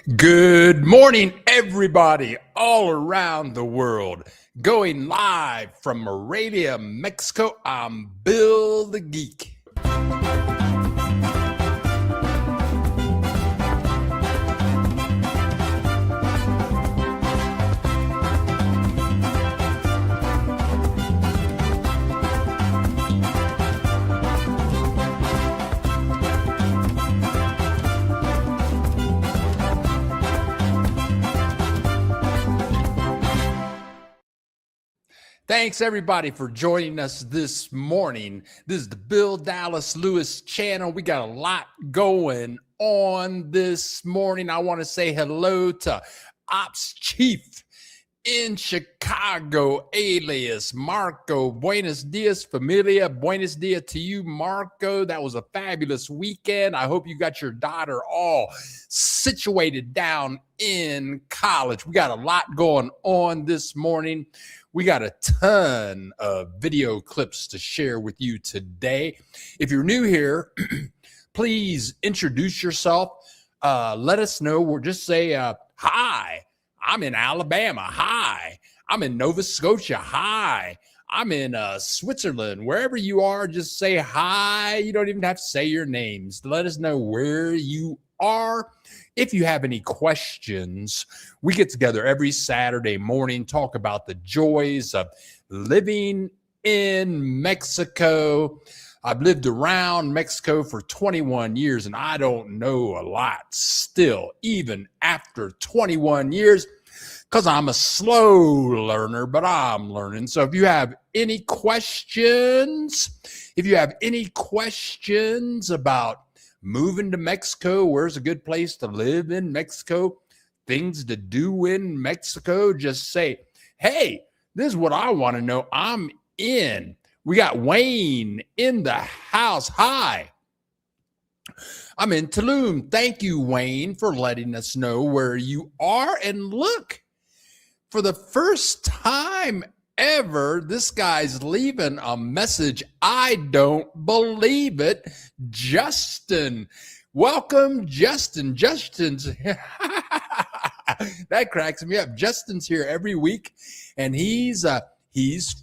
Good morning, everybody all around the world. Going live from Morelia, Mexico, I'm Bill the Geek. Thanks, everybody, for joining us this morning. This is the Bill Dallas Lewis channel. We got a lot going on this morning. I want to say hello to Ops Chief in Chicago, alias Marco. Buenos dias, familia. Buenos dias to you, Marco. That was a fabulous weekend. I hope you got your daughter all situated down in college. We got a lot going on this morning. We got a ton of video clips to share with you today. If you're new here, please introduce yourself. Let us know. We'll just say, hi, I'm in Alabama. Hi, I'm in Nova Scotia. Hi, I'm in Switzerland. Wherever you are, just say hi. You don't even have to say your names. Let us know where you are. If you have any questions, we get together every Saturday morning, talk about the joys of living in Mexico. I've lived around Mexico for 21 years, and I don't know a lot still, even after 21 years, because I'm a slow learner, but I'm learning. So if you have any questions, about moving to Mexico, where's a good place to live in Mexico, things to do in Mexico, just say, hey, this is what I want to know. I'm in. We got Wayne in the house. Hi. I'm in Tulum. Thank you, Wayne, for letting us know where you are. And look, for the first time ever, this guy's leaving a message. I don't believe it. Justin. Welcome, Justin. Justin's that cracks me up. Justin's here every week, and he's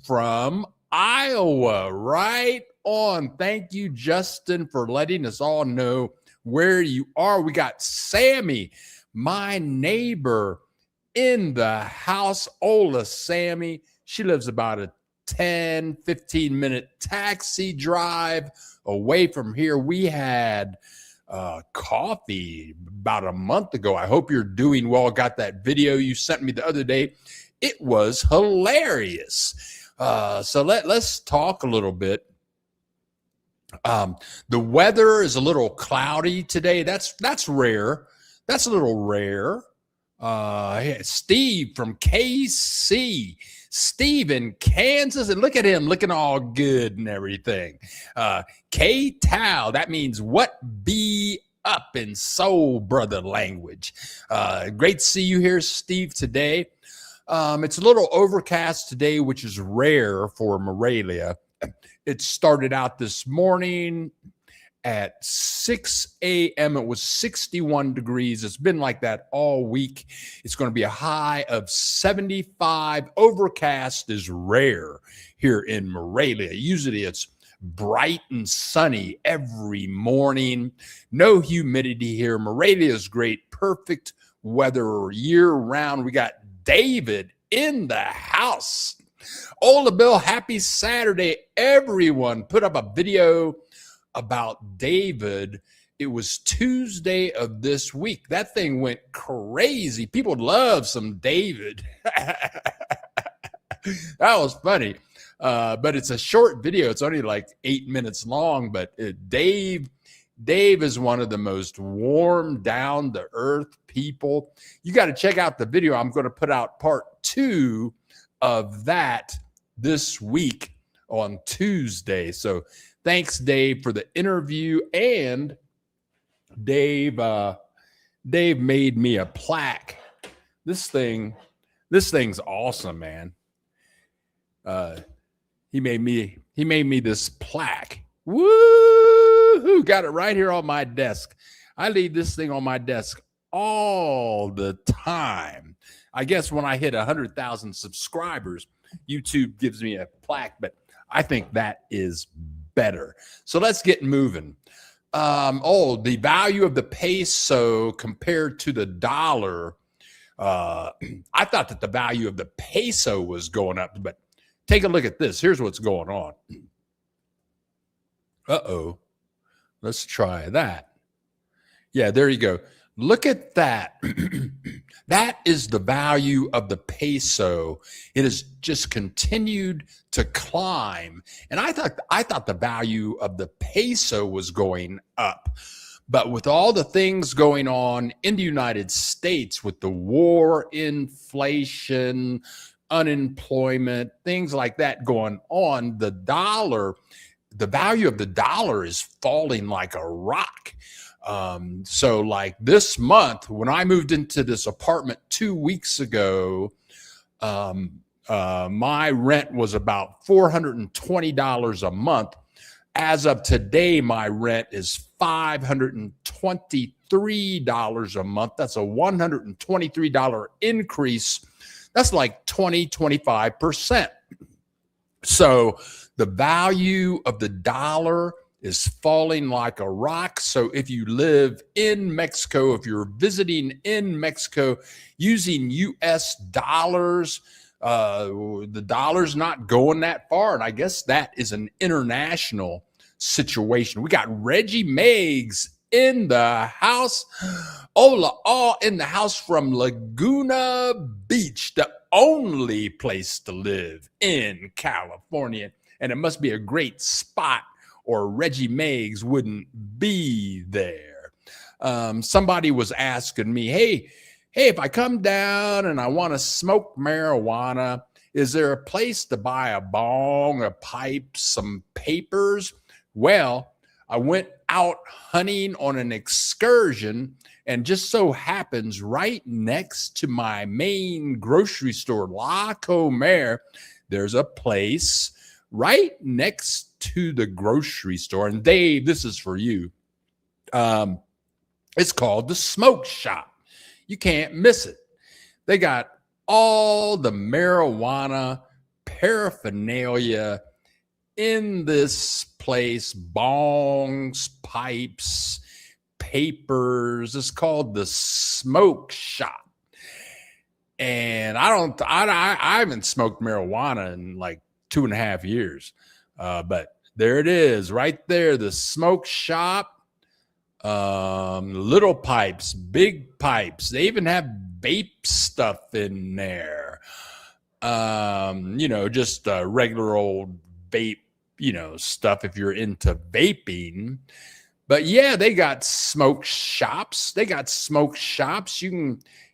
from Iowa. Right on. Thank you, Justin, for letting us all know where you are. We got Sammy, my neighbor, in the house. Ola Sammy. She lives about a 10, 15-minute taxi drive away from here. We had coffee about a month ago. I hope you're doing well. Got that video you sent me the other day. It was hilarious. So let's talk a little bit. The weather is a little cloudy today. That's rare. That's a little rare. Steve from KC. Steve in Kansas, and look at him looking all good and everything. K-Tao, that means what be up in soul brother language. Great to see you here, Steve, today. It's a little overcast today, which is rare for Morelia. It started out this morning at 6 a.m. It was 61 degrees. It's been like that all week. It's going to be a high of 75. Overcast is rare here in Morelia. Usually it's bright and sunny every morning. No humidity here. Morelia is great. Perfect weather year round. We got David in the house. Ola Bill, happy Saturday. Everyone put up a video about David. It was Tuesday of this week. That thing went crazy. People love some David. That was funny. But it's a short video. It's only like 8 minutes long. But Dave is one of the most warm, down to earth people. You got to check out the video. I'm going to put out part 2 of that this week on Tuesday. So thanks, Dave, for the interview. And Dave made me a plaque. This thing's awesome, man. He made me this plaque. Woo! Got it right here on my desk. I leave this thing on my desk all the time. I guess when I hit 100,000 subscribers, YouTube gives me a plaque, but I think that is better. So let's get moving. The value of the peso compared to the dollar. I thought that the value of the peso was going up, but take a look at this. Here's what's going on. Uh-oh. Let's try that. Yeah, there you go. Look at that. That is the value of the peso. It has just continued to climb. And I thought the value of the peso was going up. But with all the things going on in the United States, with the war, inflation, unemployment, things like that going on, the value of the dollar is falling like a rock. So like this month, when I moved into this apartment 2 weeks ago, my rent was about $420 a month. As of today, my rent is $523 a month. That's a $123 increase. That's like 25%. So the value of the dollar is falling like a rock. So if you live in Mexico, if you're visiting in Mexico using US dollars, the dollar's not going that far. And I guess that is an international situation. We got Reggie Meggs in the house. Hola, all in the house from Laguna Beach, the only place to live in California. And it must be a great spot, or Reggie Meggs wouldn't be there. Somebody was asking me, hey, if I come down and I want to smoke marijuana, is there a place to buy a bong, a pipe, some papers? Well, I went out hunting on an excursion, and just so happens right next to my main grocery store, La Comer, there's a place right next to the grocery store. And Dave, this is for you. It's called the Smoke Shop. You can't miss it. They got all the marijuana paraphernalia in this place: bongs, pipes, papers. It's called the Smoke Shop. And I haven't smoked marijuana in like 2.5 years. But there it is right there, the Smoke Shop. Little pipes, big pipes. They even have vape stuff in there. Just regular old vape, stuff if you're into vaping. But yeah, they got smoke shops. You can,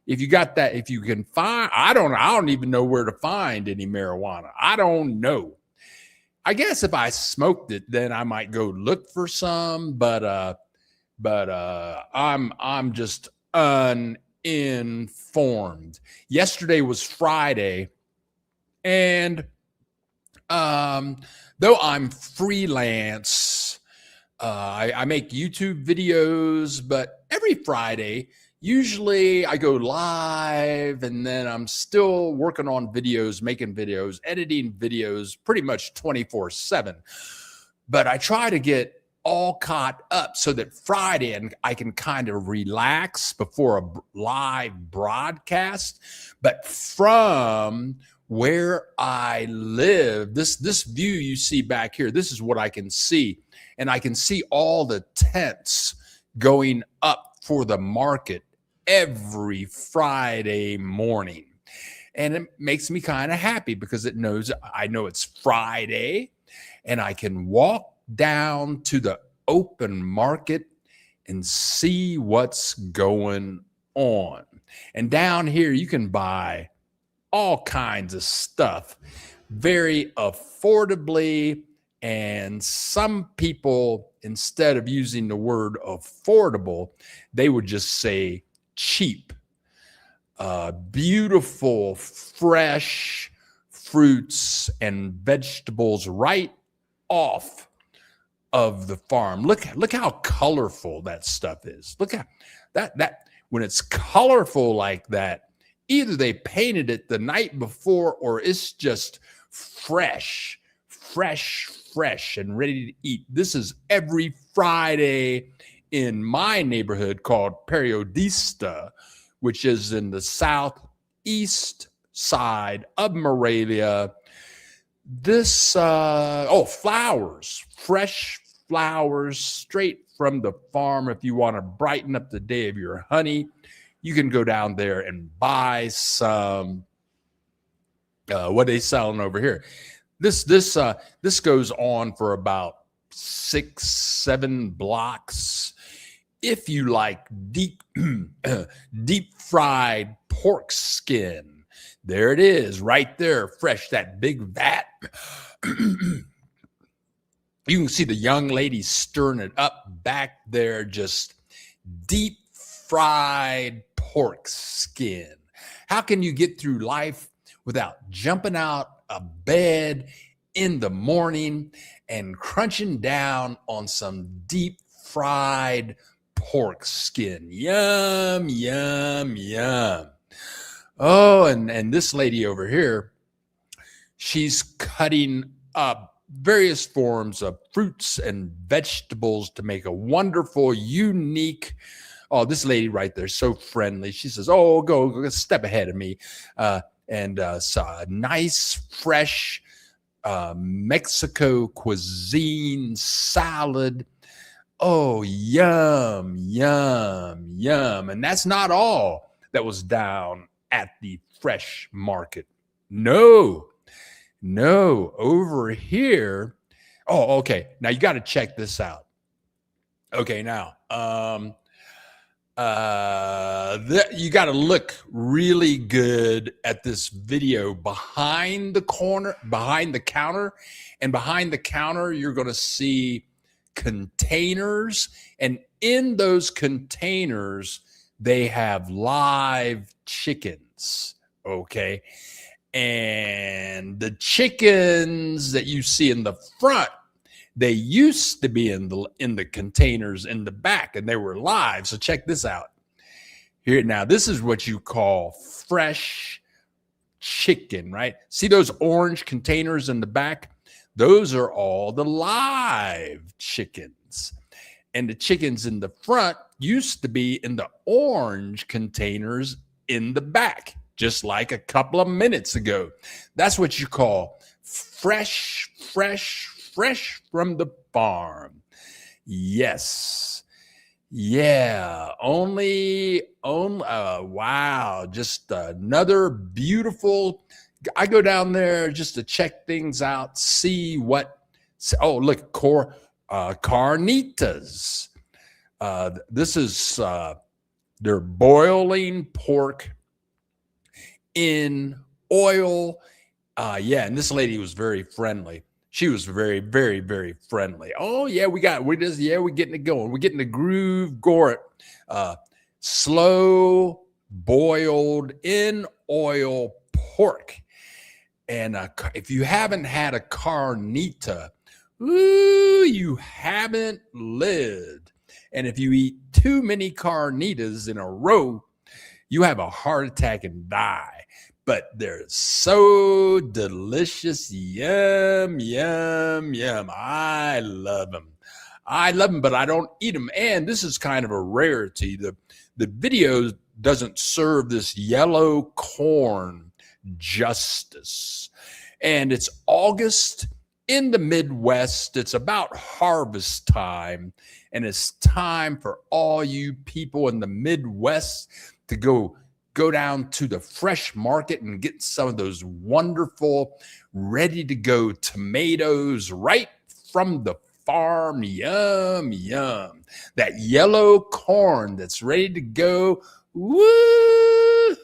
if you got that, if you can find, I don't even know where to find any marijuana. I don't know. I guess if I smoked it, then I might go look for some, but I'm just uninformed. Yesterday was Friday, and though I'm freelance, I make YouTube videos, but every Friday, usually I go live, and then I'm still working on videos, making videos, editing videos pretty much 24/7. But I try to get all caught up so that Friday and I can kind of relax before a live broadcast. But from where I live, this view you see back here, this is what I can see. And I can see all the tents going up for the market every Friday morning. And it makes me kind of happy because I know it's Friday, and I can walk down to the open market and see what's going on. And down here, you can buy all kinds of stuff very affordably. And some people, instead of using the word affordable, they would just say cheap. Beautiful, fresh fruits and vegetables right off of the farm. Look how colorful that stuff is. Look at that when it's colorful like that, either they painted it the night before or it's just fresh, and ready to eat. This is every Friday in my neighborhood called Periodista, which is in the southeast side of Morelia. This, flowers, fresh flowers straight from the farm. If you want to brighten up the day of your honey, you can go down there and buy some, what are they selling over here? This goes on for about 6-7 blocks. If you like deep fried pork skin, there it is, right there, fresh, that big vat. You can see the young lady stirring it up back there, just deep fried pork skin. How can you get through life without jumping out of bed in the morning and crunching down on some deep fried pork skin? Yum, yum, yum. Oh, and this lady over here, she's cutting up various forms of fruits and vegetables to make a wonderful, unique. Oh, this lady right there, so friendly. She says, "Oh, go step ahead of me," and so a nice, fresh Mexico cuisine salad. Oh, yum, yum, yum. And that's not all that was down at the fresh market. No, over here. Oh, okay. Now you got to check this out. Okay, now, you got to look really good at this video behind the counter, and behind the counter, you're going to see containers, and in those containers, they have live chickens. Okay. And the chickens that you see in the front, they used to be in the containers in the back, and they were live. So check this out. Here now, this is what you call fresh chicken, right? See those orange containers in the back? Those are all the live chickens. And the chickens in the front used to be in the orange containers in the back, just like a couple of minutes ago. That's what you call fresh from the farm. Yes. Yeah. Wow. Just another beautiful. I go down there just to check things out, see what. Oh, look, carnitas. This is they're boiling pork in oil. And this lady was very friendly. She was very, very, very friendly. Oh yeah, we're getting it going. We're getting the groove going. Slow boiled in oil pork. And if you haven't had a carnita, you haven't lived. And if you eat too many carnitas in a row, you have a heart attack and die. But they're so delicious. Yum, yum, yum. I love them, but I don't eat them. And this is kind of a rarity. The video doesn't serve this yellow corn justice. And it's August in the Midwest. It's about harvest time. And it's time for all you people in the Midwest to go down to the fresh market and get some of those wonderful, ready to go tomatoes right from the farm. Yum, yum. That yellow corn that's ready to go. Woo-hoo,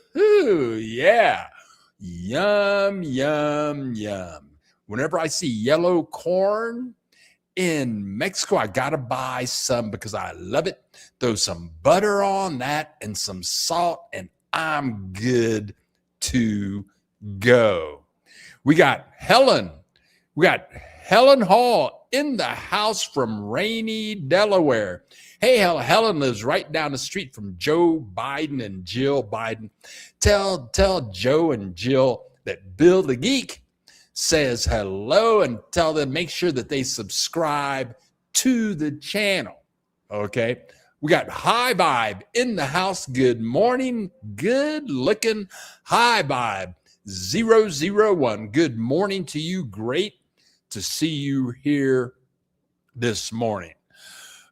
yeah. Yum, yum, yum. Whenever I see yellow corn in Mexico, I got to buy some because I love it. Throw some butter on that and some salt, and I'm good to go. We got Helen Hall in the house from rainy Delaware. Hey, Helen lives right down the street from Joe Biden and Jill Biden. Tell Joe and Jill that Bill the Geek says hello, and tell them make sure that they subscribe to the channel. Okay. We got High Vibe in the house. Good morning. Good looking High Vibe 001. Good morning to you. Great to see you here this morning.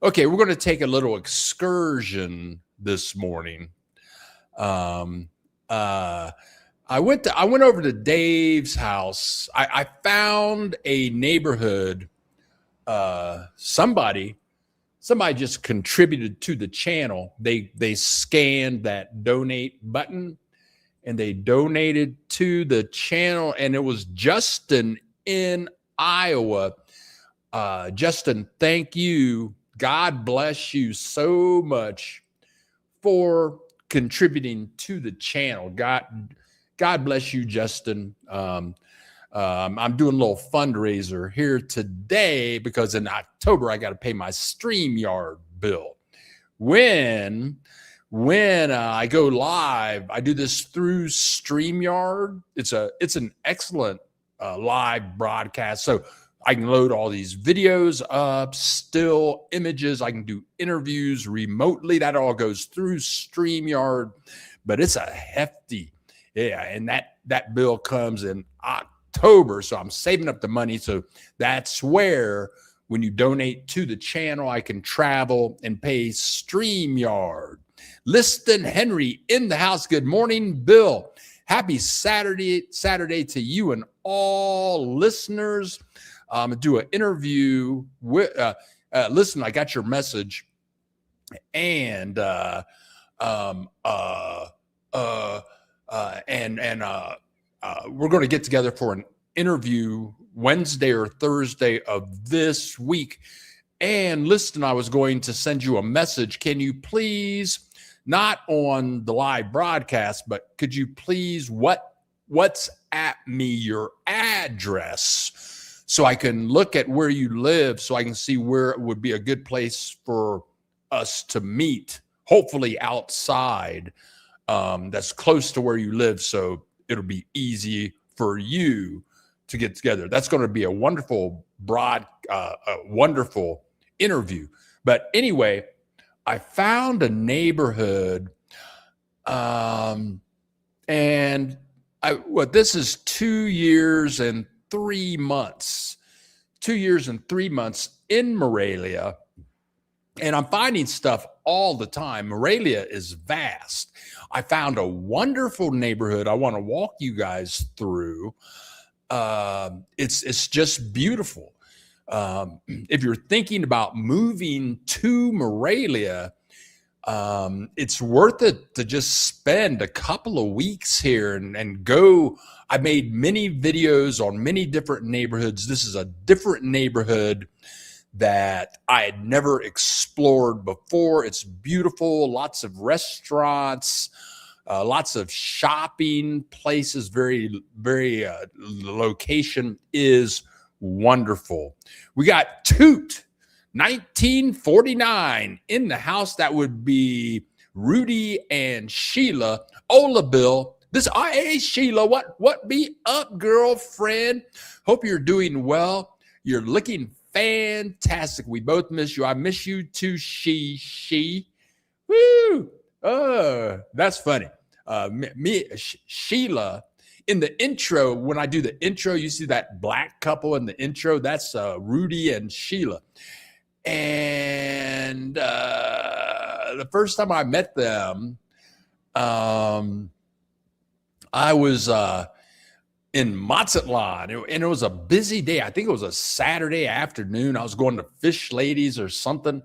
Okay, we're going to take a little excursion this morning. I went over to Dave's house. I found a neighborhood. Somebody just contributed to the channel. They scanned that donate button and they donated to the channel, and it was Justin in Iowa. Justin, thank you. God bless you so much for contributing to the channel. God bless you, Justin. I'm doing a little fundraiser here today because in October I got to pay my StreamYard bill. When I go live, I do this through StreamYard. It's an excellent live broadcast. So I can load all these videos up, still images. I can do interviews remotely. That all goes through StreamYard, but it's a hefty, and that bill comes in October. So I'm saving up the money. So that's where, when you donate to the channel, I can travel and pay StreamYard. Liston Henry in the house. Good morning, Bill. Happy Saturday to you and all listeners. Do an interview with listen, I got your message, and we're going to get together for an interview Wednesday or Thursday of this week. And listen, I was going to send you a message. Can you please, not on the live broadcast, but could you please WhatsApp me your address so I can look at where you live, so I can see where it would be a good place for us to meet, hopefully outside, that's close to where you live, so it'll be easy for you to get together. That's going to be a wonderful wonderful interview. But anyway, I found a neighborhood, and this is 2 years and 3 months. 2 years and 3 months in Morelia, and I'm finding stuff all the time. Morelia is vast. I found a wonderful neighborhood I want to walk you guys through. It's just beautiful. If you're thinking about moving to Morelia, it's worth it to just spend a couple of weeks here and go. I made many videos on many different neighborhoods. This is a different neighborhood that I had never explored before. It's beautiful, lots of restaurants, lots of shopping places. The location is wonderful. We got Toot 1949 in the house. That would be Rudy and Sheila. Ola Bill. Hey Sheila, what be up, girlfriend? Hope you're doing well. You're looking fantastic. We both miss you. I miss you too, she. Woo! Oh, that's funny. Sheila, in the intro, when I do the intro, you see that black couple in the intro. That's Rudy and Sheila. And the first time I met them, I was in Mazatlan, and it was a busy day. I think it was a Saturday afternoon. I was going to Fish Ladies or something,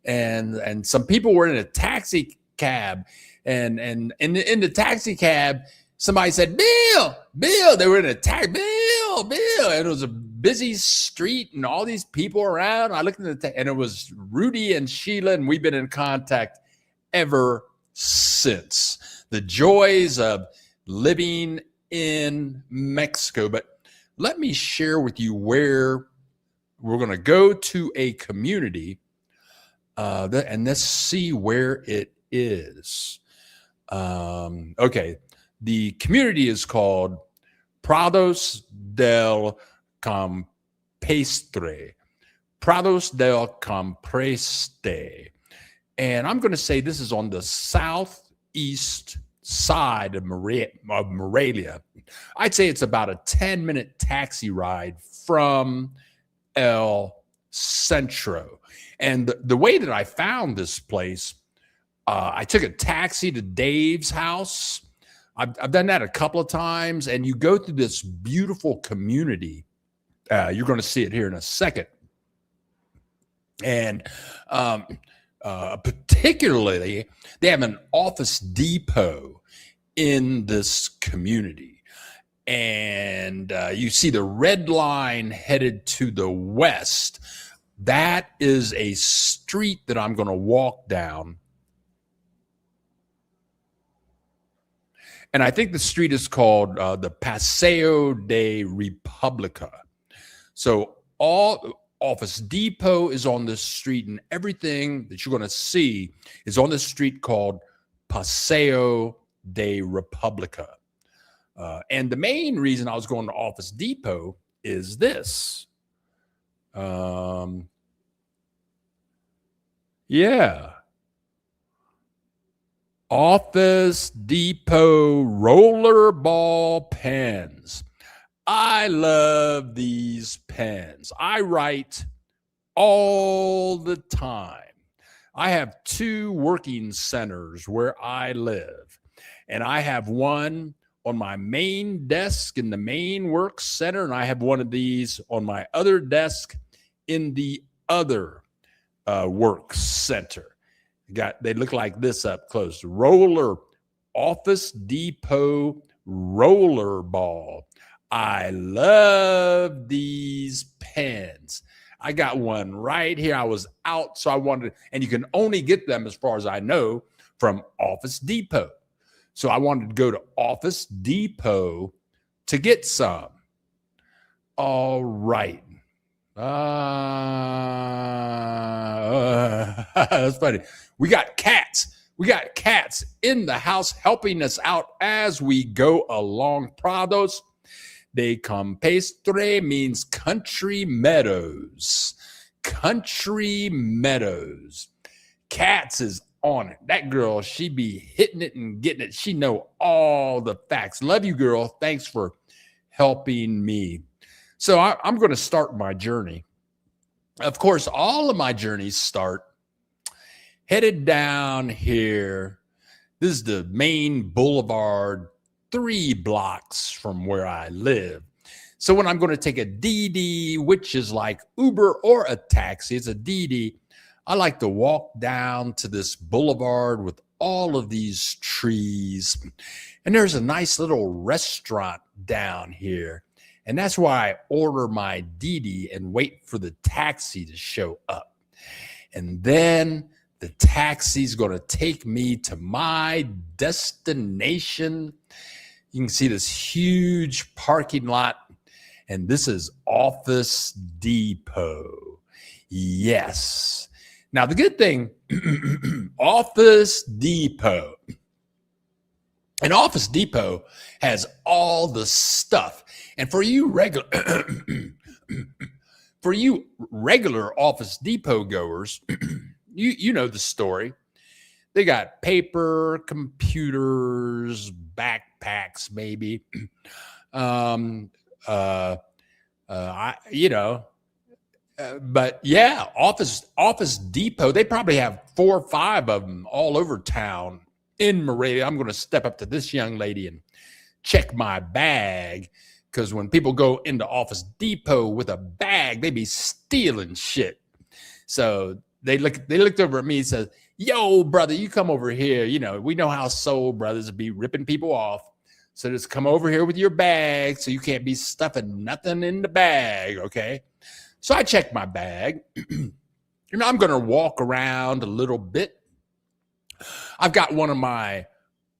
and some people were in a taxi cab, and in the taxi cab, somebody said, Bill. They were in a taxi, Bill, and it was a busy street and all these people around. I looked at and it was Rudy and Sheila, and we've been in contact ever since. The joys of living in Mexico. But let me share with you where we're going to go to a community. And let's see where it is. Okay. The community is called Prados del Campestre. Prados del Campestre. And I'm going to say this is on the southeast side of Morelia. I'd say it's about a 10-minute taxi ride from El Centro. And the way that I found this place, I took a taxi to Dave's house. I've done that a couple of times, and you go through this beautiful community. You're going to see it here in a second. And particularly, they have an Office Depot in this community. And you see the red line headed to the west. That is a street that I'm going to walk down. And I think the street is called the Paseo de Republica. So all Office Depot is on this street, and everything that you're going to see is on this street called Paseo de Republica. And the main reason I was going to Office Depot is this. Yeah. Office Depot rollerball pens. I love these pens. I write all the time. I have 2 working centers where I live, and I have one on my main desk in the main work center, and I have one of these on my other desk in the other work center. They look like this up close. Office Depot rollerball. I love these pens. I got one right here. I was out, so I wanted, and you can only get them, as far as I know, from Office Depot. So I wanted to go to Office Depot to get some. All right. That's funny. We got cats. We got cats in the house helping us out as we go along. Prados de Campestre means country meadows. Country meadows. Cats is on it. That girl, she be hitting it and getting it. She know all the facts. Love you, girl. Thanks for helping me. So I'm going to start my journey. Of course, all of my journeys start headed down here. This is the main boulevard, 3 blocks from where I live. So when I'm going to take a DD, which is like Uber or a taxi, it's a DD, I like to walk down to this boulevard with all of these trees. And there's a nice little restaurant down here. And that's why I order my DD and wait for the taxi to show up. And then the taxi's going to take me to my destination. You can see this huge parking lot. And this is Office Depot. Yes. Now, the good thing, Office Depot. And Office Depot has all the stuff. And for you regular Office Depot goers, you know the story. They got paper, computers, backpacks, maybe. But yeah, Office Depot, they probably have 4 or 5 of them all over town in Morelia. I'm going to step up to this young lady and check my bag, because when people go into Office Depot with a bag, they be stealing shit. So they looked over at me and said, "Yo, brother, you come over here. You know, we know how soul brothers be ripping people off. So just come over here with your bag so you can't be stuffing nothing in the bag, okay?" So I checked my bag. I'm going to walk around a little bit. I've got one of my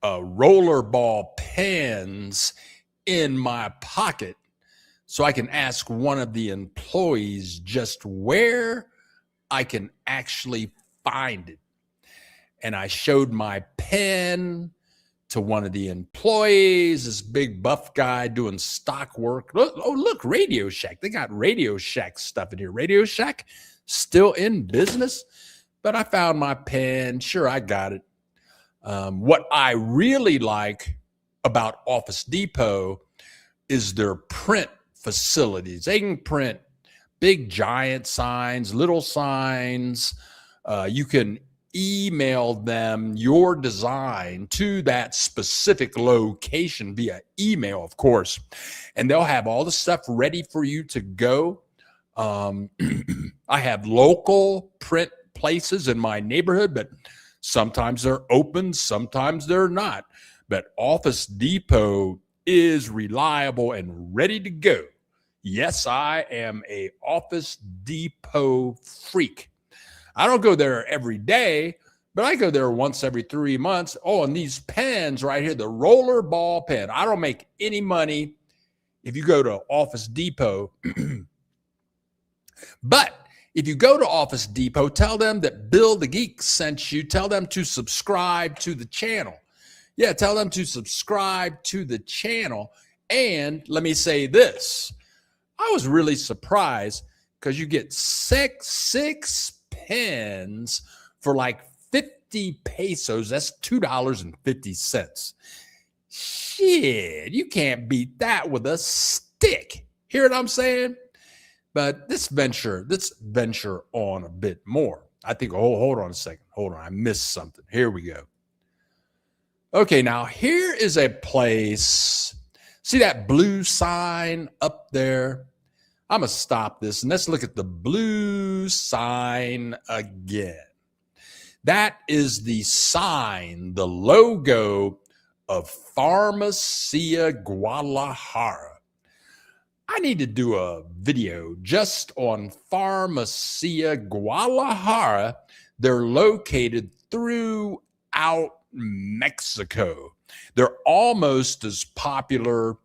rollerball pens in my pocket so I can ask one of the employees just where I can actually find it. And I showed my pen to one of the employees, this big buff guy doing stock work. Look, Radio Shack. They got Radio Shack stuff in here. Radio Shack still in business, but I found my pen. Sure, I got it. What I really like about Office Depot is their print facilities. They can print big giant signs, little signs. You can email them your design to that specific location via email, of course, and they'll have all the stuff ready for you to go. I have local print places in my neighborhood, but sometimes they're open, sometimes they're not. But Office Depot is reliable and ready to go. Yes, I am a Office Depot freak. I don't go there every day, but I go there once every 3 months. Oh, and these pens right here, the roller ball pen. I don't make any money if you go to Office Depot. But if you go to Office Depot, tell them that Bill the Geek sent you. Tell them to subscribe to the channel. Yeah, tell them to subscribe to the channel. And let me say this. I was really surprised because you get six pens for like 50 pesos. That's $2.50. Shit, you can't beat that with a stick. Hear what I'm saying? But let's venture on a bit more. I think, hold on a second. Hold on, I missed something. Here we go. Okay, now here is a place. See that blue sign up there? I'm going to stop this and let's look at the blue sign again. That is the sign, the logo of Pharmacia Guadalajara. I need to do a video just on Pharmacia Guadalajara. They're located throughout Mexico. They're almost as popular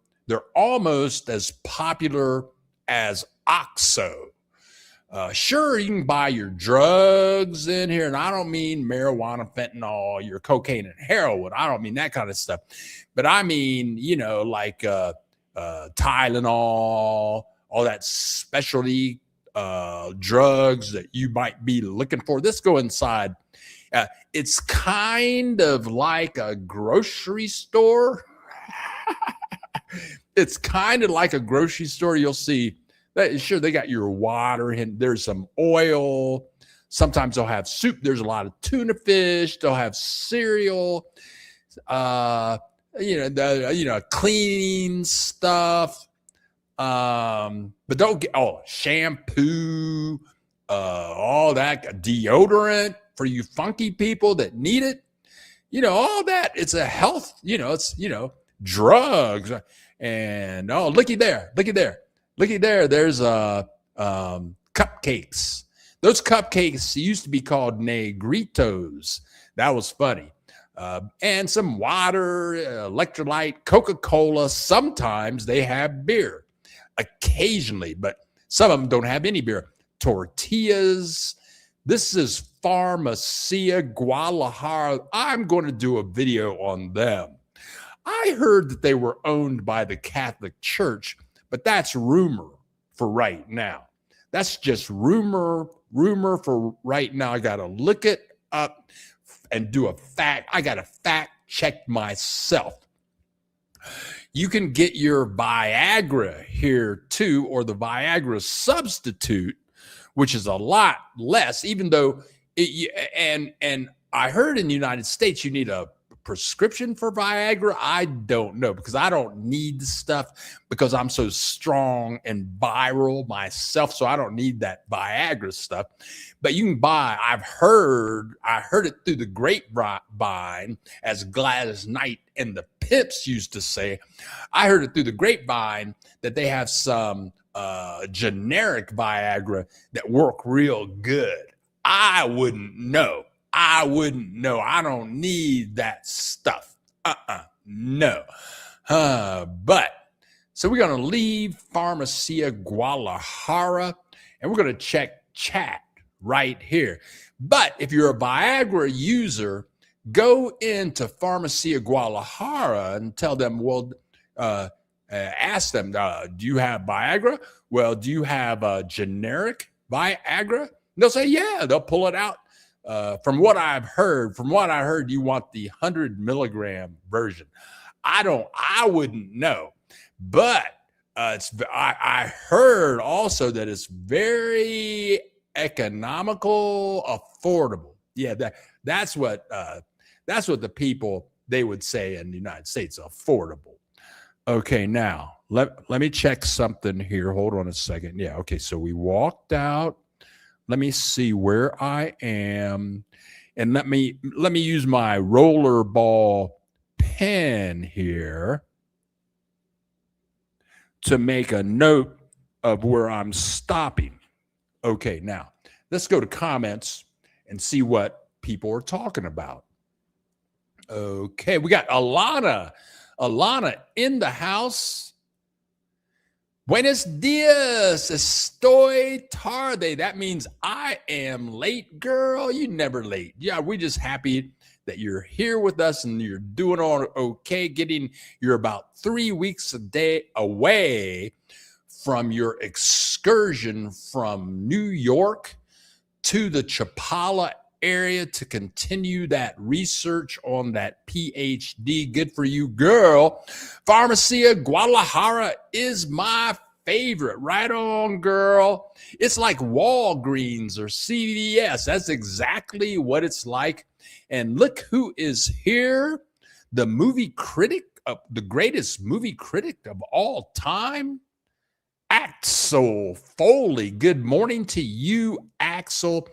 as OXXO. Sure, you can buy your drugs in here, and I don't mean marijuana, fentanyl, your cocaine and heroin. I don't mean that kind of stuff. But I mean, like Tylenol, all that specialty drugs that you might be looking for. Let's go inside. It's kind of like a grocery store. It's kind of like a grocery store. You'll see that, sure, they got your water and there's some oil. Sometimes they'll have soup. There's a lot of tuna fish. They'll have cereal, cleaning stuff. But don't get shampoo, all that, deodorant for you funky people that need it. All that. It's a health, it's, drugs. And looky there. There's cupcakes. Those cupcakes used to be called negritos. That was funny. And some water, electrolyte, Coca-Cola. Sometimes they have beer, occasionally, but some of them don't have any beer. Tortillas. This is Pharmacia Guadalajara. I'm going to do a video on them. I heard that they were owned by the Catholic Church, but that's rumor for right now. That's just rumor for right now. I got to look it up and do a fact. I got to fact check myself. You can get your Viagra here too, or the Viagra substitute, which is a lot less, even though and I heard in the United States you need a prescription for Viagra. I don't know, because I don't need the stuff because I'm so strong and viral myself. So I don't need that Viagra stuff. But you can buy, I heard it through the grapevine, as Gladys Knight and the Pips used to say. I heard it through the grapevine that they have some generic Viagra that work real good. I wouldn't know. I don't need that stuff. No. But so we're going to leave Pharmacia Guadalajara and we're going to check chat right here. But if you're a Viagra user, go into Pharmacia Guadalajara and tell them, well, ask them, do you have Viagra? Well, do you have a generic Viagra? They'll say, yeah, they'll pull it out. From what I heard, you want the 100 milligram version. I wouldn't know, but I heard also that it's very economical, affordable. Yeah, that's what the people, they would say in the United States, affordable. Okay, now let me check something here. Hold on a second. Yeah, okay, so we walked out. Let me see where I am, and let me use my rollerball pen here to make a note of where I'm stopping. Okay, now let's go to comments and see what people are talking about. Okay, we got Alana in the house. Buenos dias, estoy tarde. That means I am late, girl. You never late. Yeah, we're just happy that you're here with us and you're doing all okay. You're about 3 weeks away from your excursion from New York to the Chapala area to continue that research on that PhD. Good for you, girl. Pharmacia Guadalajara is my favorite. Right on, girl. It's like Walgreens or CVS. That's exactly what it's like. And look who is here. The movie critic, the greatest movie critic of all time, Axel Foley. Good morning to you, Axel.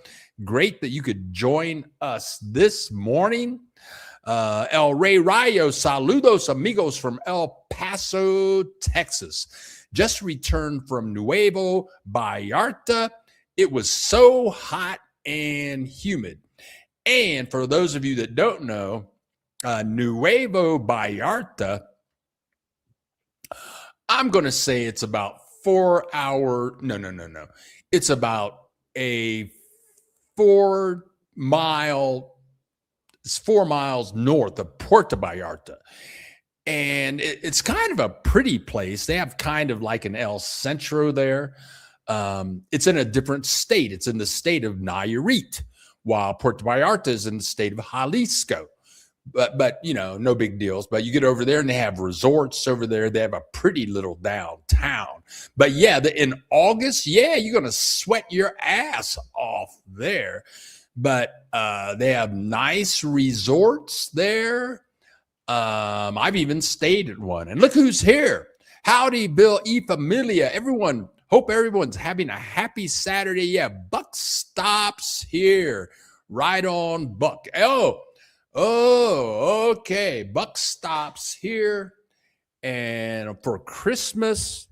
Great that you could join us this morning. El Rey Rayo, saludos amigos from El Paso, Texas. Just returned from Nuevo Vallarta. It was so hot and humid. And for those of you that don't know, Nuevo Vallarta, I'm going to say it's about 4 hour. No. It's about a 4 mile. It's 4 miles north of Puerto Vallarta. And it's kind of a pretty place. They have kind of like an El Centro there. It's in a different state. It's in the state of Nayarit, while Puerto Vallarta is in the state of Jalisco. But you know, no big deals. But you get over there and they have resorts over there. They have a pretty little downtown. But yeah, in August, yeah, you're going to sweat your ass off there. But they have nice resorts there. I've even stayed at one. And look who's here. Howdy, Bill E. Familia. Everyone, hope everyone's having a happy Saturday. Yeah, Buck stops here. Right on, Buck. Oh, okay. Buck stops here. And for Christmas,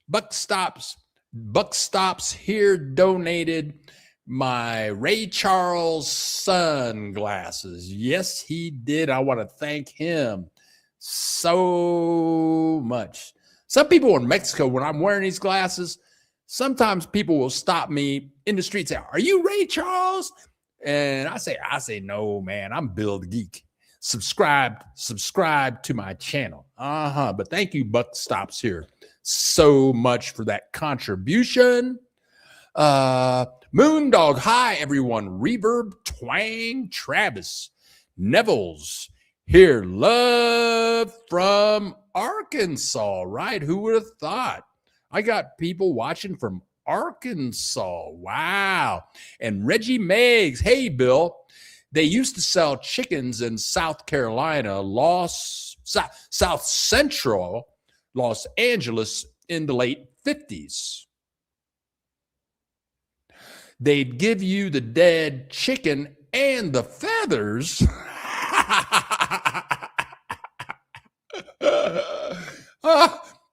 Buck stops here donated my Ray Charles sunglasses. Yes, he did. I want to thank him so much. Some people in Mexico, when I'm wearing these glasses, sometimes people will stop me in the street and say, "Are you Ray Charles?" And I say, "No, man, I'm Bill the Geek. Subscribe to my channel." But thank you, Buck Stops here, so much for that contribution. Moondog, hi everyone. Reverb, Twang, Travis, Neville's here. Love from Arkansas, right? Who would have thought? I got people watching from Arkansas. Wow. And Reggie Meggs, hey Bill. They used to sell chickens in South Carolina, South Central Los Angeles in the late 50s. They'd give you the dead chicken and the feathers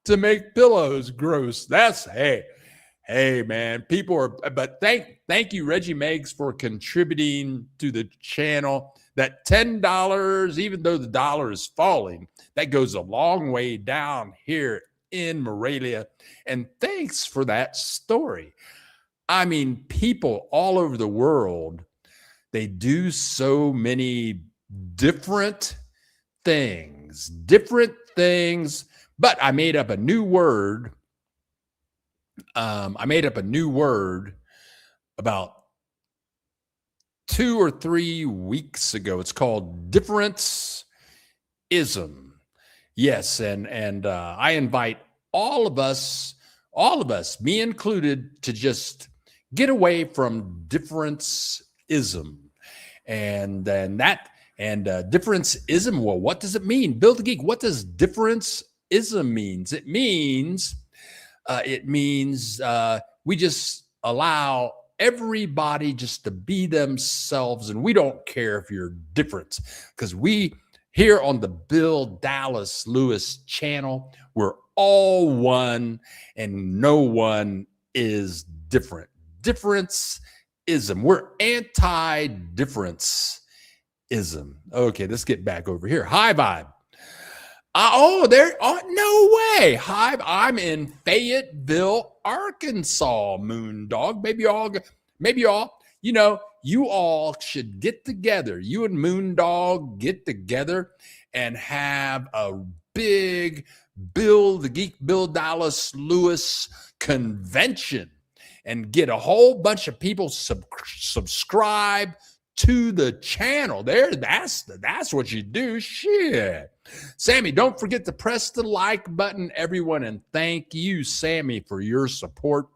to make pillows. Gross. That's hey man, people are, but thank you, Reggie Meggs, for contributing to the channel. That $10, even though the dollar is falling, that goes a long way down here in Morelia. And thanks for that story. I mean, people all over the world, they do so many different things, but I made up a new word. I made up a new word about 2 or 3 weeks ago. It's called difference ism. Yes, and I invite all of us, me included, to just get away from difference ism, and then that and difference ism. Well, what does it mean? Build a Geek. What does difference ism means? It means we just allow everybody just to be themselves, and we don't care if you're different, because we here on the Bill Dallas Lewis channel, we're all one and no one is different. Difference ism. We're anti-difference ism. Okay, let's get back over here. Hi, vibe. There. Oh, no way. Hi, I'm in Fayetteville, Arkansas. Moondog. Maybe y'all. You all should get together. You and Moondog get together and have a big Bill Dallas Lewis convention and get a whole bunch of people subscribe to the channel. That's what you do. Shit. Sammy, don't forget to press the like button, everyone, and thank you, Sammy, for your support.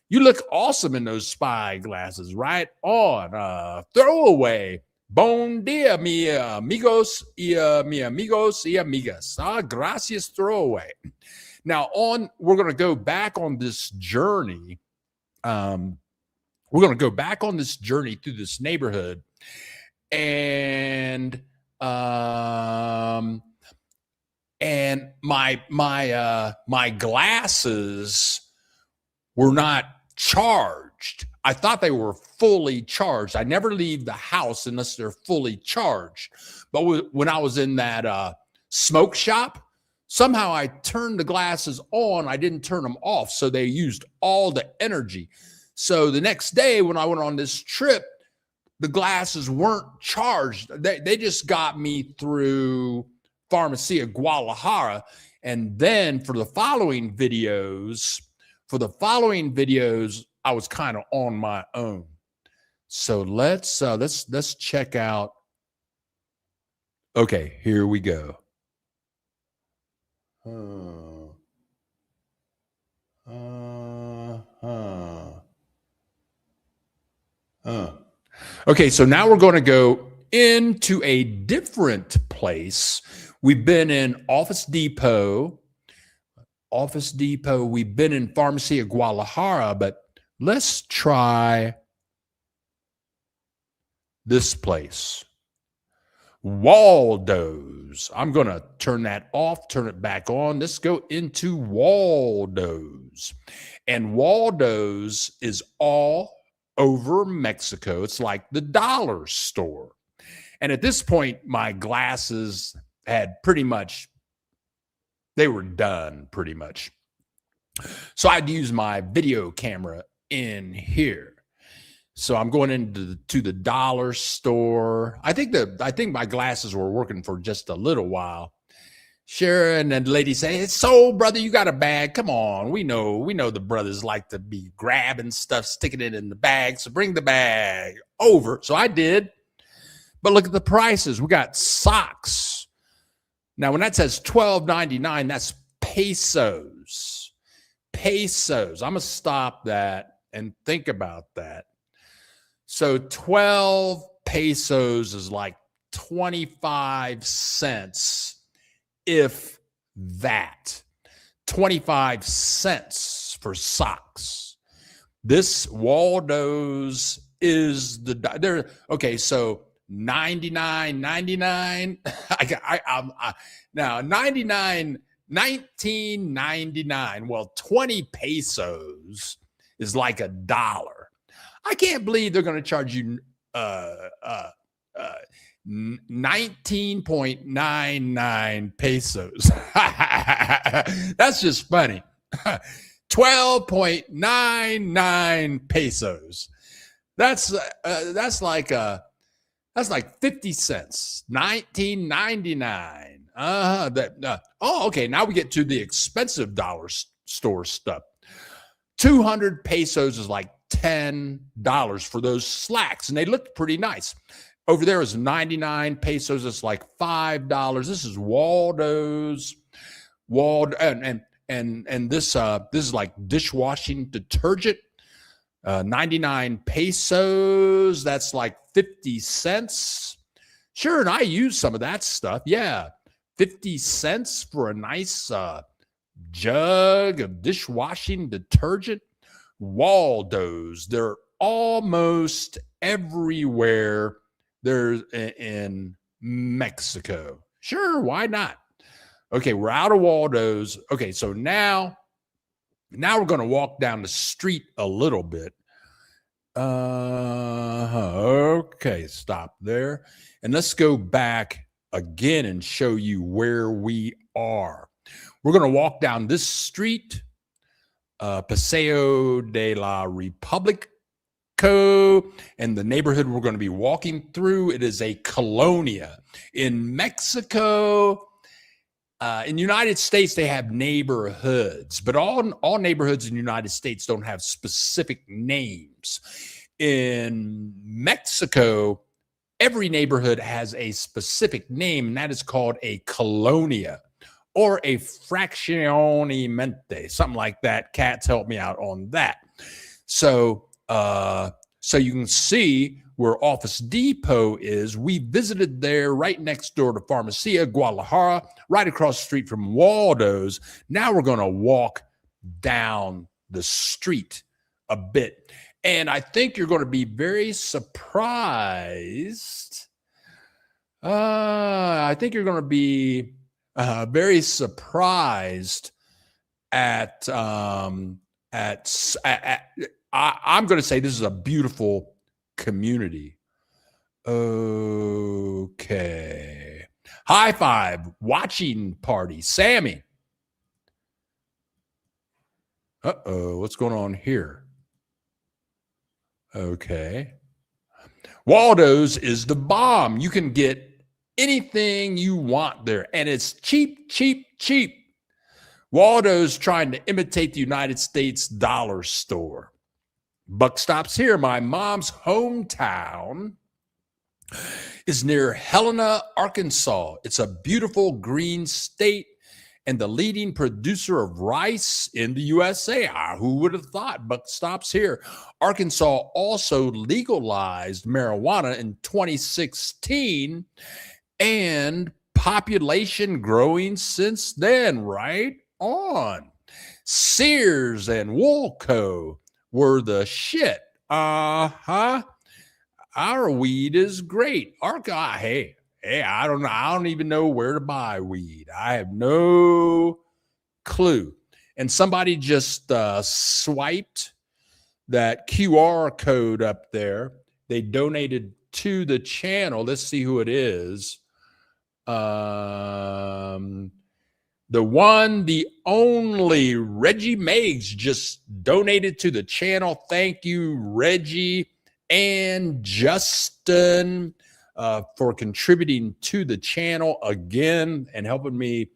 You look awesome in those spy glasses. Right on. Throwaway. Bon dia, mi amigos y amigas. Gracias, throwaway. Now, we're going to go back on this journey. We're going to go back on this journey through this neighborhood, and my glasses were not charged. I thought they were fully charged. I never leave the house unless they're fully charged. But when I was in that smoke shop, somehow I turned the glasses on. I didn't turn them off, so they used all the energy. So the next day when I went on this trip, the glasses weren't charged. They just got me through Pharmacia Guadalajara. And then for the following videos, I was kind of on my own. So let's check out. Okay, here we go. Okay, so now we're going to go into a different place. We've been in Office Depot. We've been in Pharmacia Guadalajara, but let's try this place. Waldo's. I'm going to turn that off, turn it back on. Let's go into Waldo's. And Waldo's is all over Mexico. It's like the dollar store. And at this point, my glasses had they were done pretty much. So I'd use my video camera in here. So I'm going into the dollar store. I think my glasses were working for just a little while. Sharon and the lady say, "It's sold, brother. You got a bag. Come on. We know the brothers like to be grabbing stuff, sticking it in the bag. So bring the bag over." So I did. But look at the prices. We got socks. Now, when that says $12.99, that's pesos. Pesos. I'm going to stop that and think about that. So 12 pesos is like 25 cents, if that. 25 cents for socks. This Waldo's is there. Okay, so 99.99. Now 19.99. Well, 20 pesos is like $1. I can't believe they're going to charge you 19.99 pesos. That's just funny. 12.99 pesos. That's like 50 cents. 19.99. Okay, now we get to the expensive dollar store stuff. 200 pesos is like $10 for those slacks, and they look pretty nice. Over there is 99 pesos. It's like $5. This is Waldo's. And this is like dishwashing detergent. 99 pesos. That's like 50 cents. Sure, and I use some of that stuff. Yeah, 50 cents for a nice jug of dishwashing detergent. Waldo's. They're almost everywhere. They're in Mexico. Sure, why not? Okay, we're out of Waldo's. Okay, so now we're going to walk down the street a little bit. Okay, stop there. And let's go back again and show you where we are. We're going to walk down this street, Paseo de la Republica, and the neighborhood we're going to be walking through, it is a colonia. In Mexico, in the United States, they have neighborhoods, but all neighborhoods in the United States don't have specific names. In Mexico, every neighborhood has a specific name, and that is called a colonia or a fraccionamiento, something like that. Cats, help me out on that. So you can see where Office Depot is. We visited there right next door to Farmacia Guadalajara, right across the street from Waldo's. Now we're going to walk down the street a bit. And I think you're going to be very surprised. I think you're going to be very surprised at I'm going to say this is a beautiful community. Okay. High five, watching party. Sammy. What's going on here? Okay. Waldo's is the bomb. You can get anything you want there, and it's cheap, cheap, cheap. Waldo's trying to imitate the United States dollar store. Buck stops here. My mom's hometown is near Helena, Arkansas. It's a beautiful green state and the leading producer of rice in the USA. Who would have thought? Buck stops here. Arkansas also legalized marijuana in 2016, and population growing since then. Right on. Sears and Woolco were the shit. Our weed is great. Hey, I don't know. I don't even know where to buy weed. I have no clue. And somebody just swiped that QR code up there. They donated to the channel. Let's see who it is. The one, the only, Reggie Meggs just donated to the channel. Thank you, Reggie and Justin, for contributing to the channel again and helping me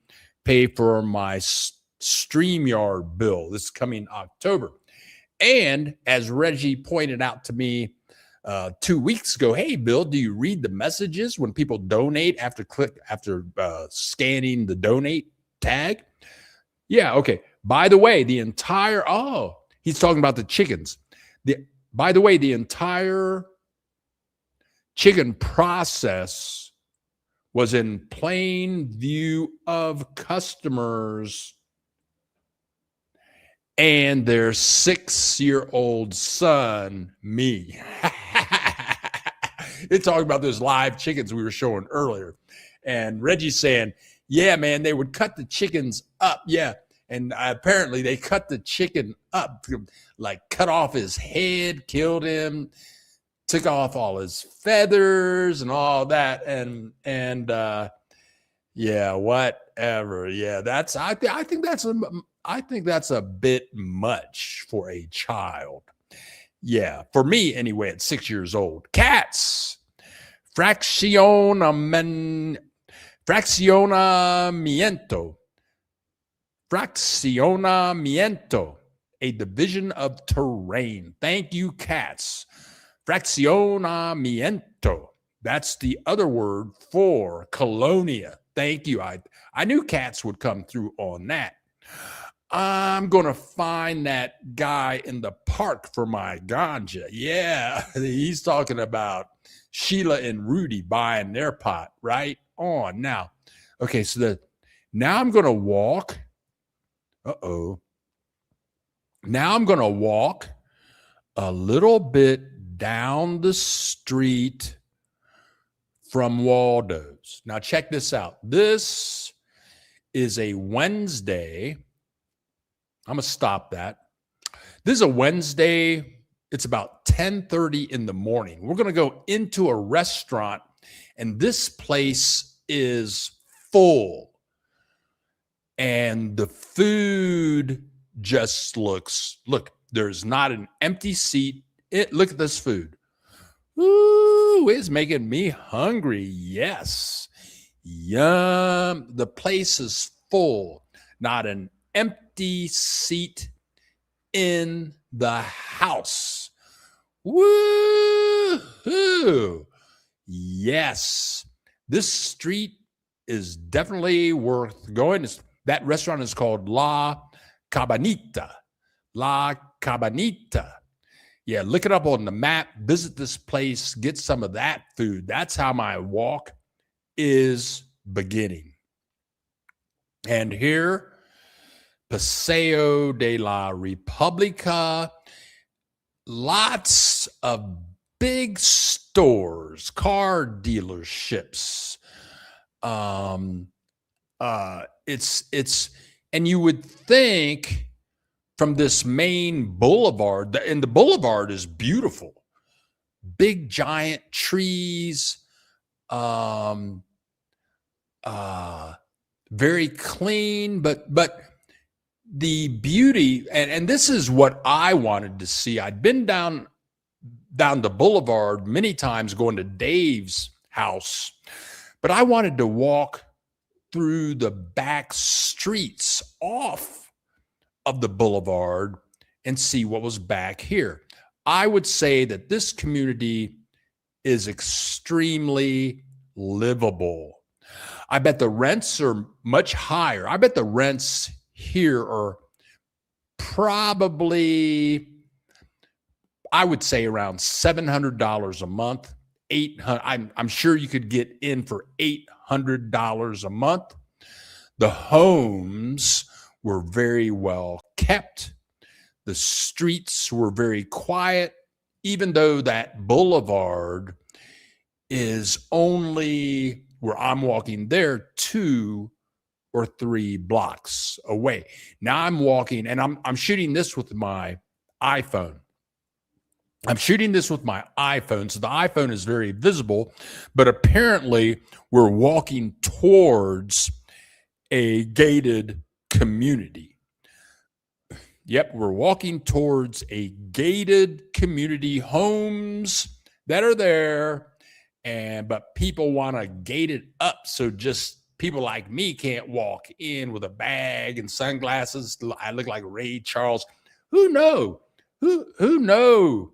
pay for my StreamYard bill this coming October. And as Reggie pointed out to me 2 weeks ago, hey, Bill, do you read the messages when people donate after scanning the donate tag? Yeah, okay. By the way, he's talking about the chickens. By the way, the entire chicken process was in plain view of customers and their 6-year-old son, me. It's talking about those live chickens we were showing earlier. And Reggie's saying, yeah, man, they would cut the chickens up. Yeah. And apparently they cut the chicken up, like cut off his head, killed him, took off all his feathers and all that. And Yeah, whatever. Yeah, that's I think that's a bit much for a child. Yeah, for me anyway at 6 years old. Cats. Fraccionamen fraccionamiento. Fraccionamiento, a division of terrain. Thank you, cats. Fraccionamiento. That's the other word for colonia. Thank you. I knew cats would come through on that. I'm going to find that guy in the park for my ganja. Yeah, he's talking about Sheila and Rudy buying their pot, right? On now. Okay, so now I'm going to walk. Uh-oh. Now I'm going to walk a little bit down the street from Waldo's. Now, check this out. This is a Wednesday. I'm going to stop that. This is a Wednesday. It's about 10:30 in the morning. We're going to go into a restaurant, and this place is full. And the food just look, there's not an empty seat. Look at this food. Ooh, it's making me hungry. Yes. Yum. The place is full. Not an empty seat in the house. Woo-hoo. Yes. This street is definitely worth going. That restaurant is called La Cabanita. La Cabanita. Yeah, look it up on the map. Visit this place. Get some of that food. That's how my walk is beginning. And here, Paseo de la República. Lots of big stores, car dealerships. It's and you would think from this main boulevard, and the boulevard is beautiful, big giant trees, very clean, but the beauty, and this is what I wanted to see. I'd been down the boulevard many times going to Dave's house, but I wanted to walk through the back streets off of the boulevard and see what was back here. I would say that this community is extremely livable. I bet the rents are much higher. I bet the rents here are probably, I would say, around $700 a month. I'm sure you could get in for $800 a month. The homes were very well kept. The streets were very quiet, even though that boulevard is only where I'm walking there 2 or 3 blocks away. Now I'm walking, and I'm shooting this with my iPhone. I'm shooting this with my iPhone, so the iPhone is very visible, but apparently we're walking towards a gated community. Yep, we're walking towards a gated community, homes that are there, but people want to gate it up so just people like me can't walk in with a bag and sunglasses. I look like Ray Charles. Who knows? Who knows?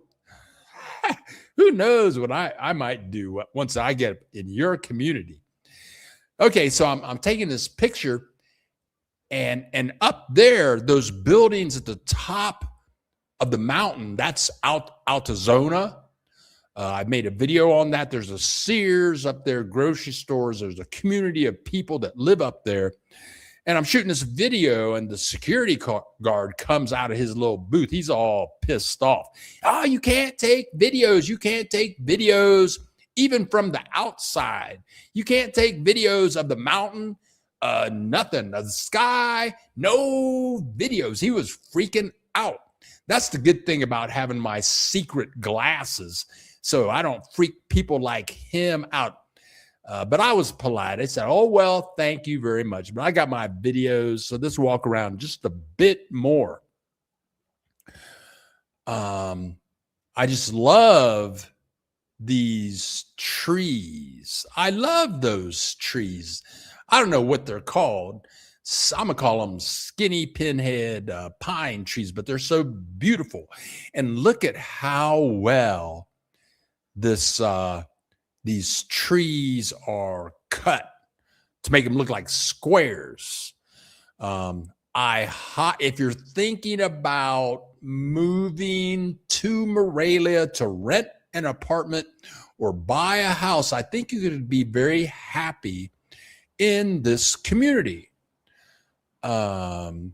Who knows what I might do once I get in your community? Okay, so I'm taking this picture, and up there, those buildings at the top of the mountain, that's Altazona. I made a video on that. There's a Sears up there, grocery stores. There's a community of people that live up there. And I'm shooting this video, and the security guard comes out of his little booth. He's all pissed off. Oh, you can't take videos. You can't take videos even from the outside. You can't take videos of the mountain, nothing, of the sky, no videos. He was freaking out. That's the good thing about having my secret glasses, so I don't freak people like him out. But I was polite. I said, oh, well, thank you very much. But I got my videos. So let's walk around just a bit more. I just love these trees. I love those trees. I don't know what they're called. I'm gonna call them skinny pinhead pine trees, but they're so beautiful. And look at how well this these trees are cut to make them look like squares. If you're thinking about moving to Morelia to rent an apartment or buy a house, I think you could be very happy in this community. You're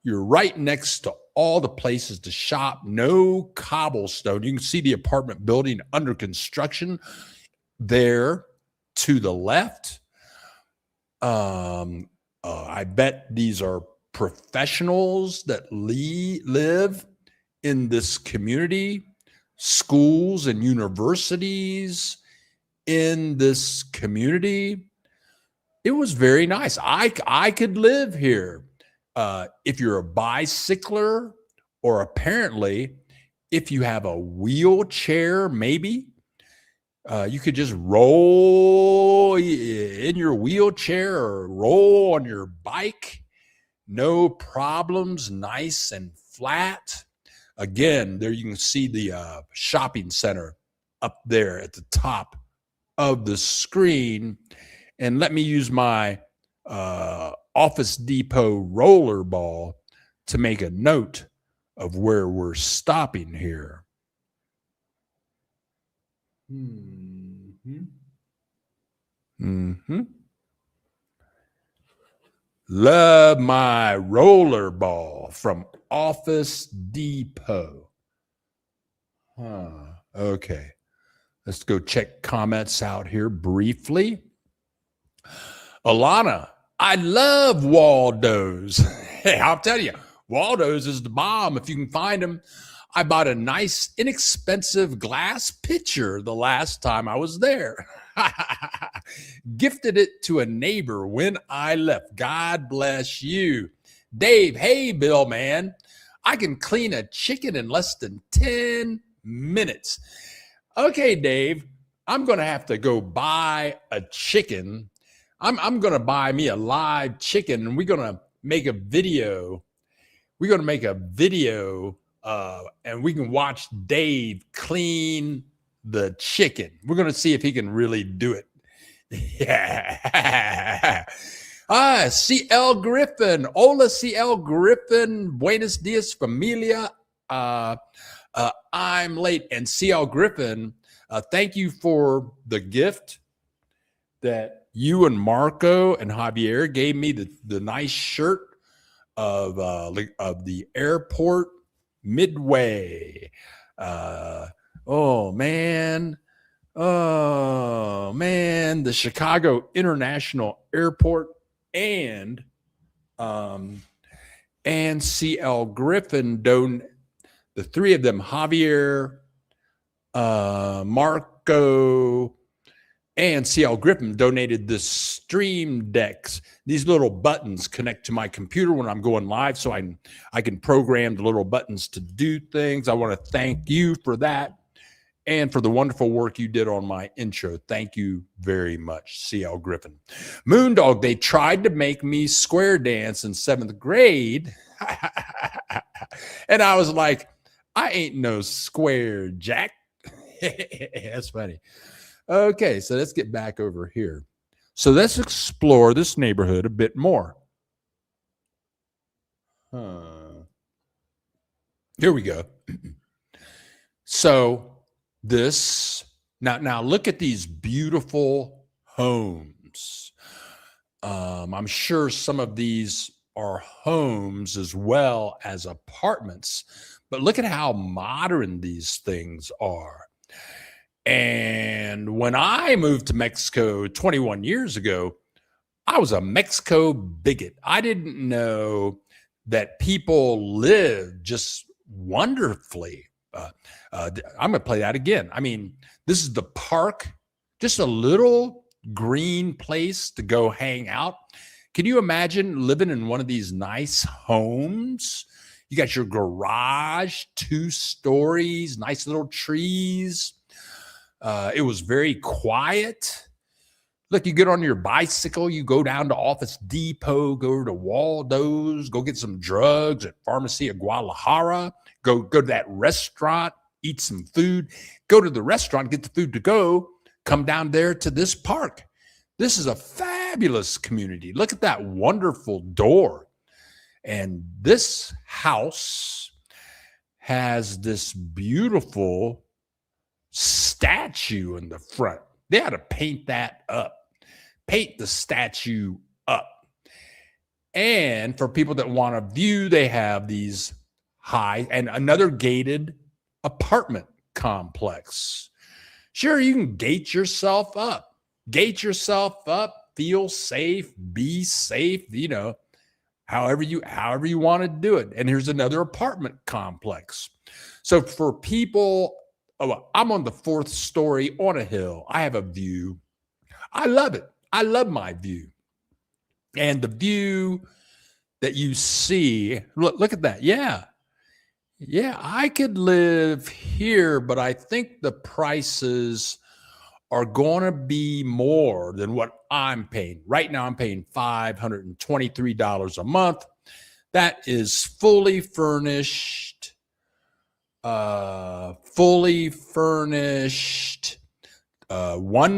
right next to all the places to shop, no cobblestone. You can see the apartment building under construction there to the left. I bet these are professionals that live in this community, schools and universities in this community. It was very nice. I could live here. If you're a bicycler, or apparently if you have a wheelchair, maybe you could just roll in your wheelchair or roll on your bike. No problems, nice and flat. Again, there you can see the shopping center up there at the top of the screen. And let me use my Office Depot rollerball to make a note of where we're stopping here. Love my rollerball from Office Depot. Okay. Let's go check comments out here briefly. Alana, I love Waldo's. Hey, I'll tell you, Waldo's is the bomb if you can find them. I bought a nice, inexpensive glass pitcher the last time I was there. Gifted it to a neighbor when I left. God bless you. Dave, hey, Bill, man. I can clean a chicken in less than 10 minutes. Okay, Dave, I'm going to have to go buy a chicken. I'm going to buy me a live chicken, and we're going to make a video. We're going to make a video, and we can watch Dave clean the chicken. We're going to see if he can really do it. Yeah. CL Griffin. Hola, CL Griffin. Buenos dias, familia. I'm late. And CL Griffin, thank you for the gift that you and Marco and Javier gave me, the nice shirt of the airport Midway. Oh man, the Chicago International Airport and CL Griffin the three of them, Javier, Marco, and CL Griffin donated the Stream Decks. These little buttons connect to my computer when I'm going live, so I can program the little buttons to do things. I want to thank you for that and for the wonderful work you did on my intro. Thank you very much, CL Griffin. Moondog, they tried to make me square dance in 7th grade. And I was like, I ain't no square jack. That's funny. Okay, so let's get back over here. So let's explore this neighborhood a bit more. Here we go. So now look at these beautiful homes. I'm sure some of these are homes as well as apartments, but look at how modern these things are. And when I moved to Mexico 21 years ago, I was a Mexico bigot. I didn't know that people live just wonderfully. I'm going to play that again. I mean, this is the park, just a little green place to go hang out. Can you imagine living in one of these nice homes? You got your garage, 2 stories, nice little trees. It was very quiet. Look, you get on your bicycle, you go down to Office Depot, go to Waldo's, go get some drugs at Pharmacy of Guadalajara, go to that restaurant, eat some food, go to the restaurant, get the food to go, come down there to this park. This is a fabulous community. Look at that wonderful door. And this house has this beautiful statue in the front. They had to paint that up, paint the statue up. And for people that want a view, they have these high and another gated apartment complex. Sure, you can gate yourself up, feel safe, be safe, however you want to do it. And here's another apartment complex. So for people, I'm on the 4th story on a hill. I have a view. I love it. I love my view. And the view that you see, look at that. Yeah, I could live here, but I think the prices are going to be more than what I'm paying. Right now, I'm paying $523 a month. That is fully furnished, 1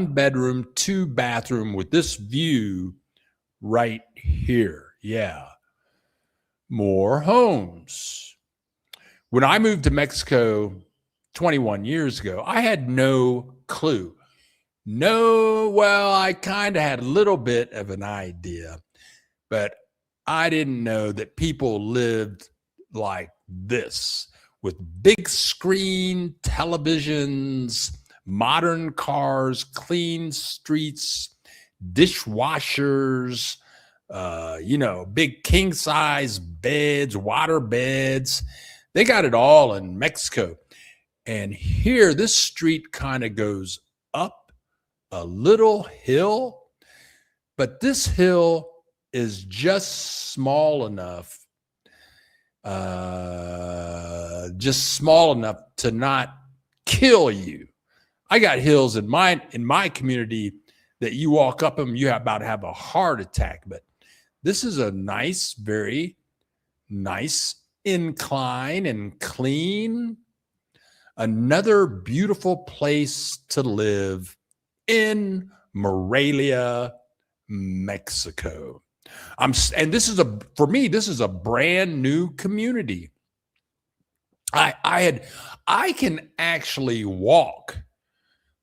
bedroom, 2 bathroom with this view right here. Yeah. More homes. When I moved to Mexico 21 years ago, I had no clue. I kind of had a little bit of an idea, but I didn't know that people lived like this with big screen televisions, modern cars, clean streets, dishwashers, big king size beds, water beds. They got it all in Mexico. And here, this street kind of goes up a little hill, but this hill is just small enough, to not kill you. I got hills in my community that you walk up them, you're about to have a heart attack. But this is a nice, very nice incline and clean. Another beautiful place to live in Morelia, Mexico. And this is for me, this is a brand new community. I can actually walk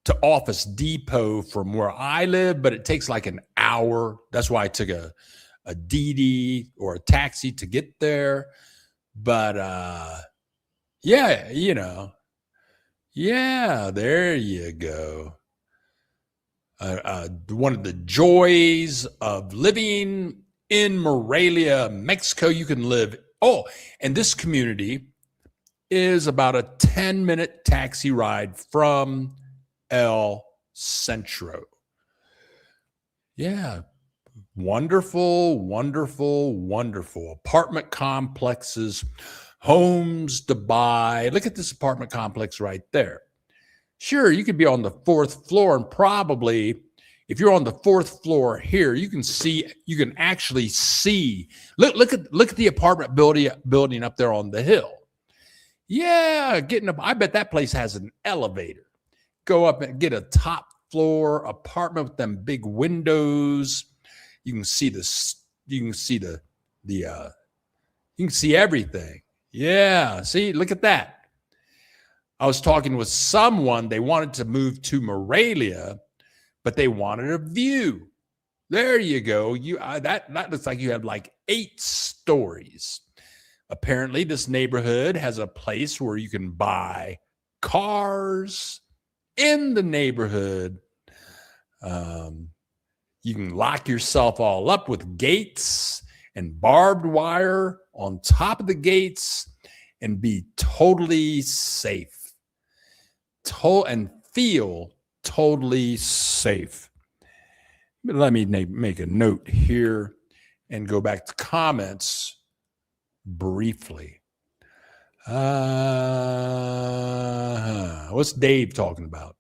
to Office Depot from where I live, but it takes like an hour. That's why I took a DD or a taxi to get there. But there you go. One of the joys of living in Morelia, Mexico, you can live. Oh, and this community is about a 10-minute taxi ride from El Centro. Yeah. Wonderful, wonderful, wonderful apartment complexes, homes to buy. Look at this apartment complex right there. Sure, you could be on the 4th floor, and probably if you're on the 4th floor here, you can actually see. Look at the apartment building up there on the hill. Yeah, getting up. I bet that place has an elevator. Go up and get a top floor apartment with them big windows. You can see everything. Yeah, see, look at that. I was talking with someone, they wanted to move to Morelia, but they wanted a view. There you go. That looks like you have like 8 stories. Apparently, this neighborhood has a place where you can buy cars in the neighborhood. You can lock yourself all up with gates and barbed wire on top of the gates and be totally safe. And feel totally safe. Let me make a note here and go back to comments briefly. What's Dave talking about?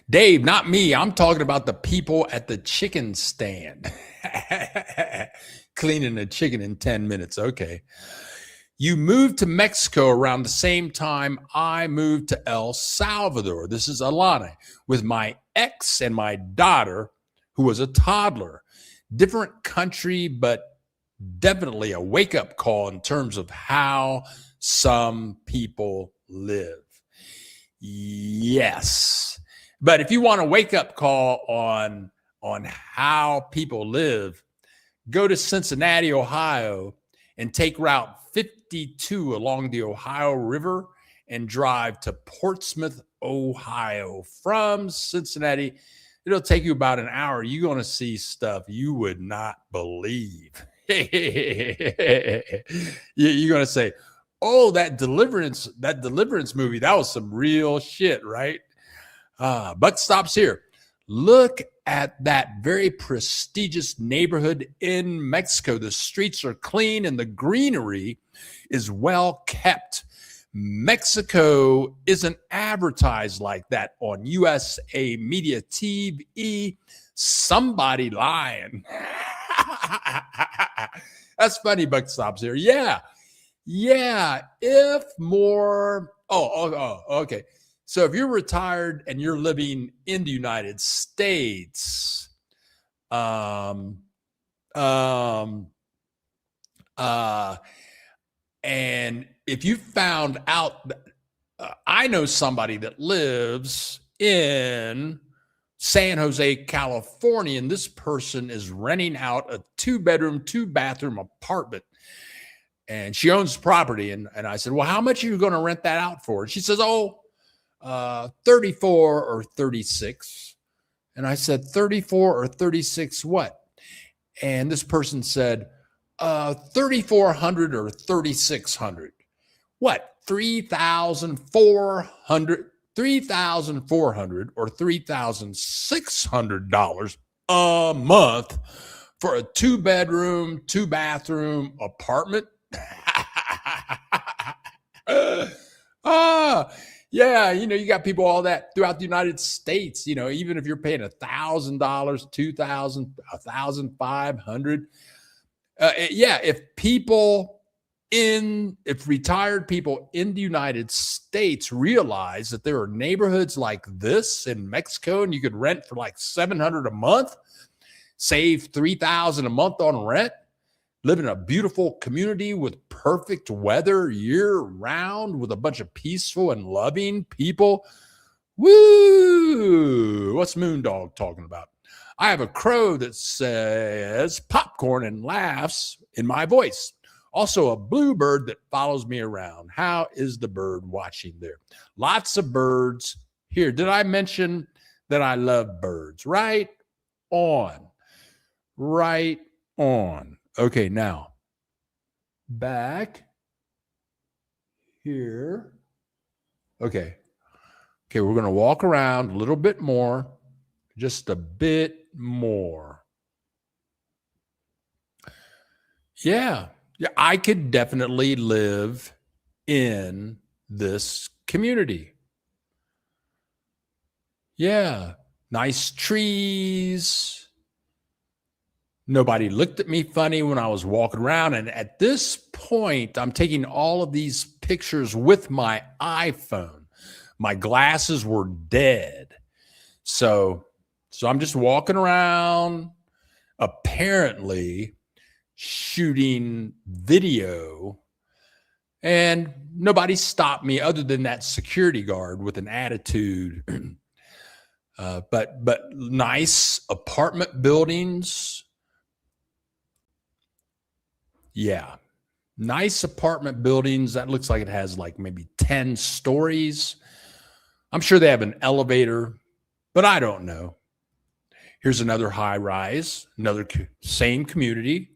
Dave, not me. I'm talking about the people at the chicken stand. Cleaning a chicken in 10 minutes. Okay. You moved to Mexico around the same time I moved to El Salvador. This is Alana with my ex and my daughter, who was a toddler. Different country, but definitely a wake-up call in terms of how some people live. Yes. But if you want a wake-up call on how people live, go to Cincinnati, Ohio, and take Route 52 along the Ohio River and drive to Portsmouth, Ohio. From Cincinnati, it'll take you about an hour. You're going to see stuff you would not believe. You're going to say, oh, that Deliverance movie, that was some real shit, right? Buck stops here. Look at that very prestigious neighborhood in Mexico. The streets are clean and the greenery is well kept. Mexico isn't advertised like that on USA Media TV. Somebody lying. That's funny, Buck stops here. Yeah. If more. Okay. So if you're retired and you're living in the United States, and if you found out, I know somebody that lives in San Jose, California, and this person is renting out a 2-bedroom, 2-bathroom apartment. And she owns property. And I said, well, how much are you going to rent that out for? And she says, 34 or 36. And I said, 34 or 36 what? And this person said, 3,400 or 3,600. What? 3,400 or $3,600 a month for a 2-bedroom, 2-bathroom apartment? Yeah, you got people all that throughout the United States. Even if you're paying $1,000, $2,000, $1,500. If retired people in the United States realize that there are neighborhoods like this in Mexico, and you could rent for like $700 a month, save $3,000 a month on rent, live in a beautiful community with perfect weather year round with a bunch of peaceful and loving people. Woo! What's Moondog talking about? I have a crow that says popcorn and laughs in my voice. Also a bluebird that follows me around. How is the bird watching there? Lots of birds here. Did I mention that I love birds? Right on. Okay, now back here. Okay, we're going to walk around a little bit more, just a bit more. Yeah, I could definitely live in this community. Yeah, nice trees. Nobody looked at me funny when I was walking around. And at this point, I'm taking all of these pictures with my iPhone. My glasses were dead. So I'm just walking around, apparently shooting video, and nobody stopped me other than that security guard with an attitude. But nice apartment buildings. Yeah. Nice apartment buildings. That looks like it has like maybe 10 stories. I'm sure they have an elevator, but I don't know. Here's another high rise, another same community.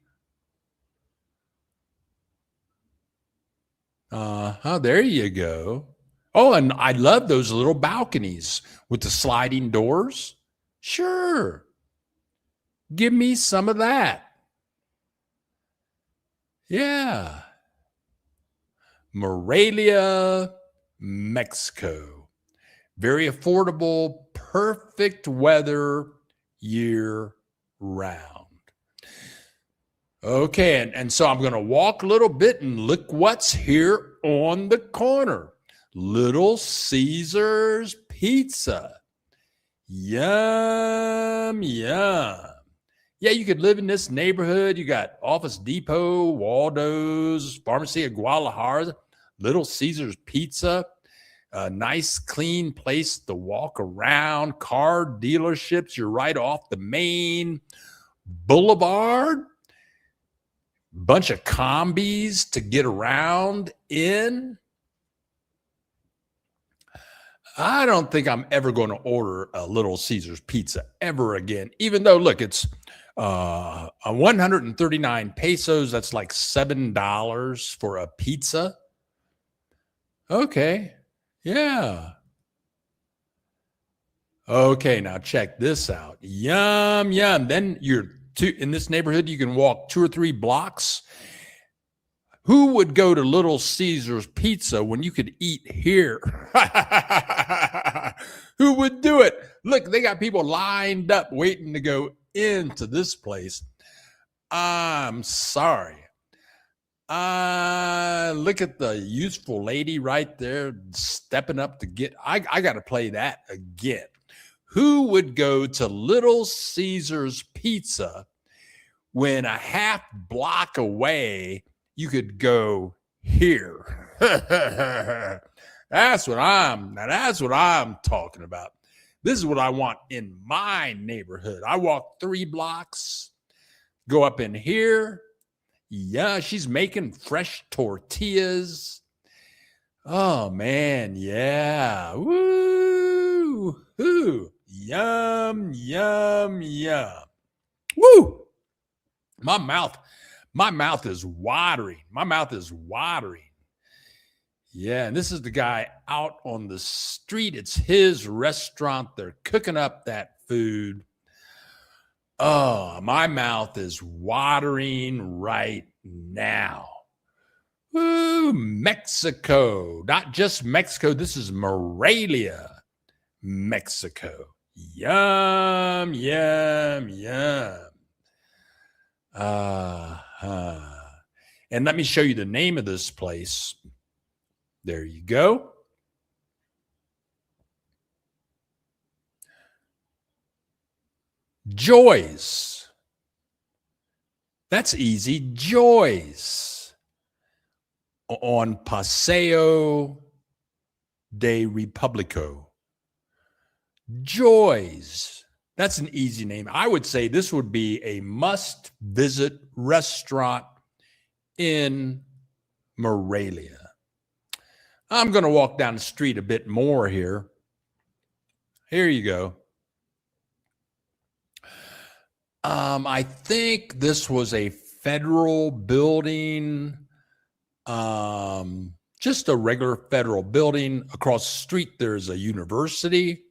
There you go. Oh, and I love those little balconies with the sliding doors. Sure. Give me some of that. Yeah. Morelia, Mexico. Very affordable, perfect weather year round. Okay, and so I'm going to walk a little bit and look what's here on the corner. Little Caesar's Pizza. Yum, yum. Yeah, you could live in this neighborhood. You got Office Depot, Waldo's, Pharmacy of Guadalajara, Little Caesar's Pizza. A nice, clean place to walk around. Car dealerships. You're right off the main boulevard. Bunch of combis to get around in. I don't think I'm ever going to order a Little Caesar's Pizza ever again, even though, look, it's a 139 pesos. That's like $7 for a pizza. Okay. Yeah. Okay, now check this out. Yum, yum. Then in this neighborhood, you can walk 2 or 3 blocks. Who would go to Little Caesar's Pizza when you could eat here? Who would do it? Look, they got people lined up waiting to go into this place. I'm sorry. Look at the youthful lady right there stepping up to get. I got to play that again. Who would go to Little Caesar's Pizza when a half block away you could go here? That's what I'm talking about. This is what I want in my neighborhood. I walk 3 blocks, go up in here. Yeah, she's making fresh tortillas. Oh man, yeah. Woo! Hoo. Yum, yum, yum. Woo! My mouth is watering. My mouth is watering. Yeah, and this is the guy out on the street. It's his restaurant. They're cooking up that food. Oh, my mouth is watering right now. Woo, Mexico. Not just Mexico. This is Morelia, Mexico. Yum, yum, yum. And let me show you the name of this place. There you go. Joy's. That's easy. Joy's. On Paseo de Republico. Joy's. That's an easy name. I would say this would be a must-visit restaurant in Morelia. I'm going to walk down the street a bit more here. Here you go. I think this was a federal building, just a regular federal building. Across the street, there's a university.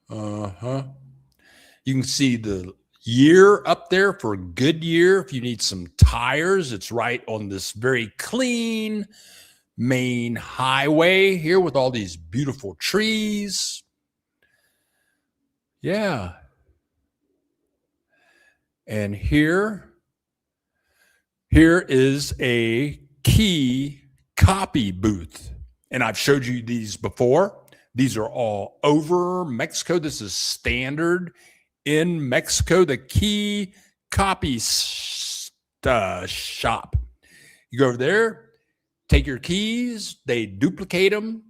You can see the year up there for Goodyear. If you need some tires, it's right on this very clean main highway here with all these beautiful trees. Yeah. And here is a key copy booth. And I've showed you these before. These are all over Mexico. This is standard in Mexico, the key copy shop. You go over there, take your keys, they duplicate them.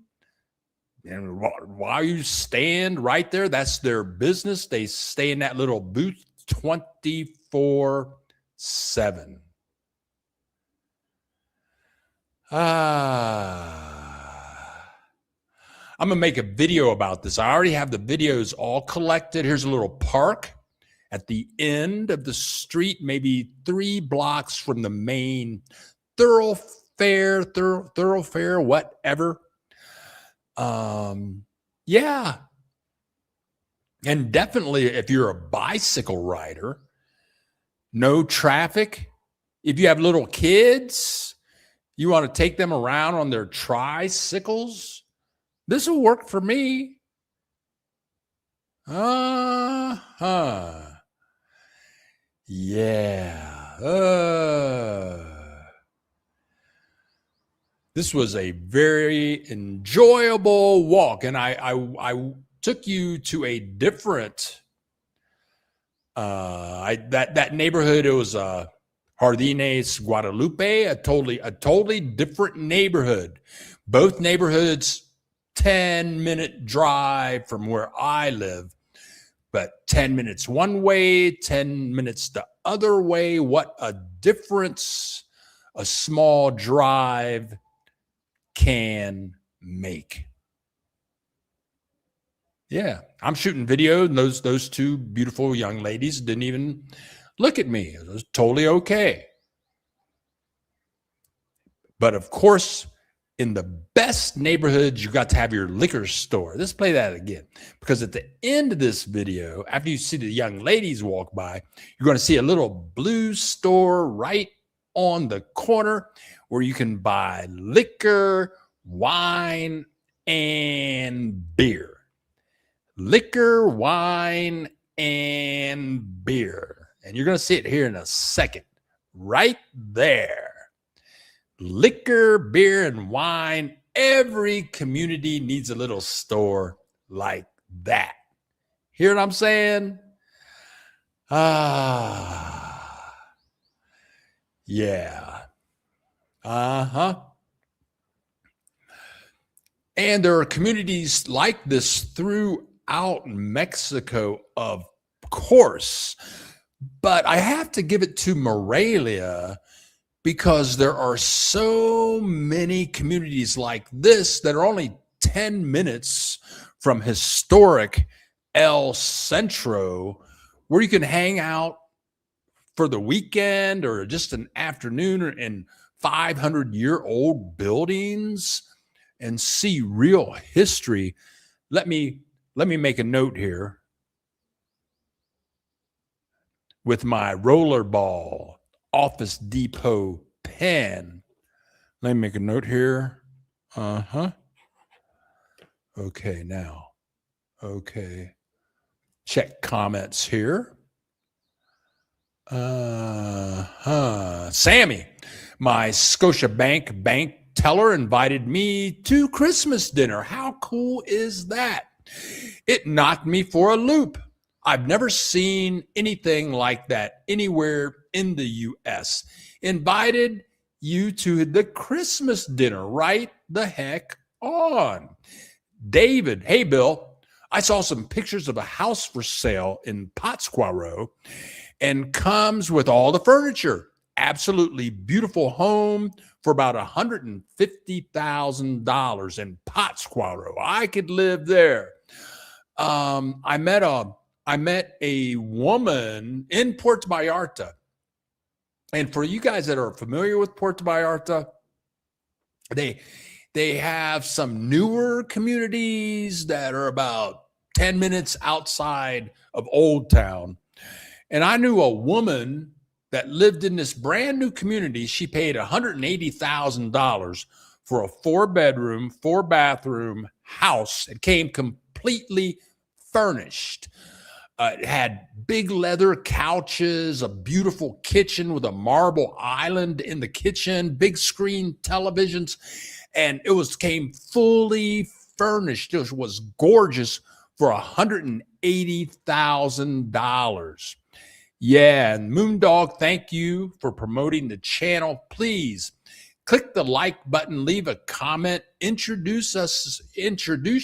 And while you stand right there, that's their business. They stay in that little booth 24/7. I'm going to make a video about this. I already have the videos all collected. Here's a little park at the end of the street, maybe 3 blocks from the main thoroughfare, whatever. Yeah. And definitely if you're a bicycle rider, no traffic. If you have little kids, you want to take them around on their tricycles, this will work for me. Uh-huh. Yeah. This was a very enjoyable walk, and I took you to a different that neighborhood. It was Jardines Guadalupe, a totally different neighborhood. Both neighborhoods 10-minute drive from where I live, but 10 minutes one way, 10 minutes the other way. What a difference a small drive can make. Yeah, I'm shooting video, and those two beautiful young ladies didn't even look at me. It was totally okay. But of course, in the best neighborhoods, you got to have your liquor store. Let's play that again, because at the end of this video, after you see the young ladies walk by, you're going to see a little blue store right on the corner where you can buy liquor, wine, and beer. Liquor, wine, and beer. And you're going to see it here in a second. Right there. Liquor, beer, and wine. Every community needs a little store like that. Hear what I'm saying? Yeah. Uh-huh. And there are communities like this throughout Mexico, of course. But I have to give it to Morelia, because there are so many communities like this that are only 10 minutes from historic El Centro, where you can hang out for the weekend or just an afternoon in 500-year-old buildings and see real history. Let me make a note here with my rollerball Office Depot pen. Let me make a note here. Okay, now. Okay. Check comments here. Sammy, my Scotiabank bank teller, invited me to Christmas dinner. How cool is that? It knocked me for a loop. I've never seen anything like that anywhere in the U.S. Invited you to the Christmas dinner. Right the heck on. David, hey, Bill, I saw some pictures of a house for sale in Pátzcuaro, and comes with all the furniture. Absolutely beautiful home for about $150,000 in Pátzcuaro. I could live there. I met a woman in Puerto Vallarta. And for you guys that are familiar with Puerto Vallarta, they have some newer communities that are about 10 minutes outside of Old Town. And I knew a woman that lived in this brand new community. She paid $180,000 for a 4-bedroom, 4-bathroom house. It came completely furnished. It had big leather couches, a beautiful kitchen with a marble island in the kitchen, big screen televisions, and it came fully furnished. It was gorgeous for $180,000. Yeah, and Moondog, thank you for promoting the channel. Please click the like button, leave a comment, introduce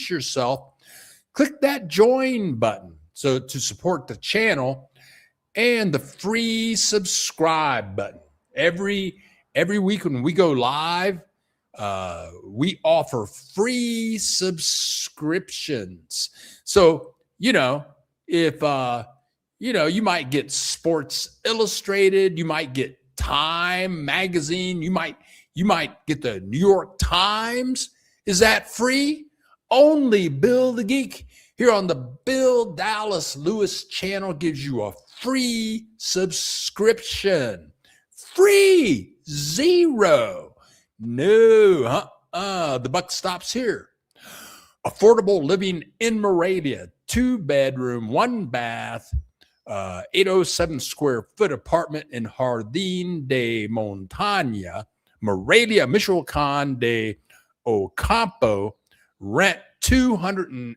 yourself. Click that join button so to support the channel, and the free subscribe button. Every week when we go live, we offer free subscriptions. So, if you might get Sports Illustrated, you might get Time magazine. You might get the New York Times. Is that free? Only Bill the Geek here on the Bill Dallas Lewis channel gives you a free subscription. Free. Zero. No. The buck stops here. Affordable living in Moravia. 2-bedroom, 1 bath, 807 square foot apartment in Jardín de Montaña, Moravia, Michoacán de Ocampo. Rent $284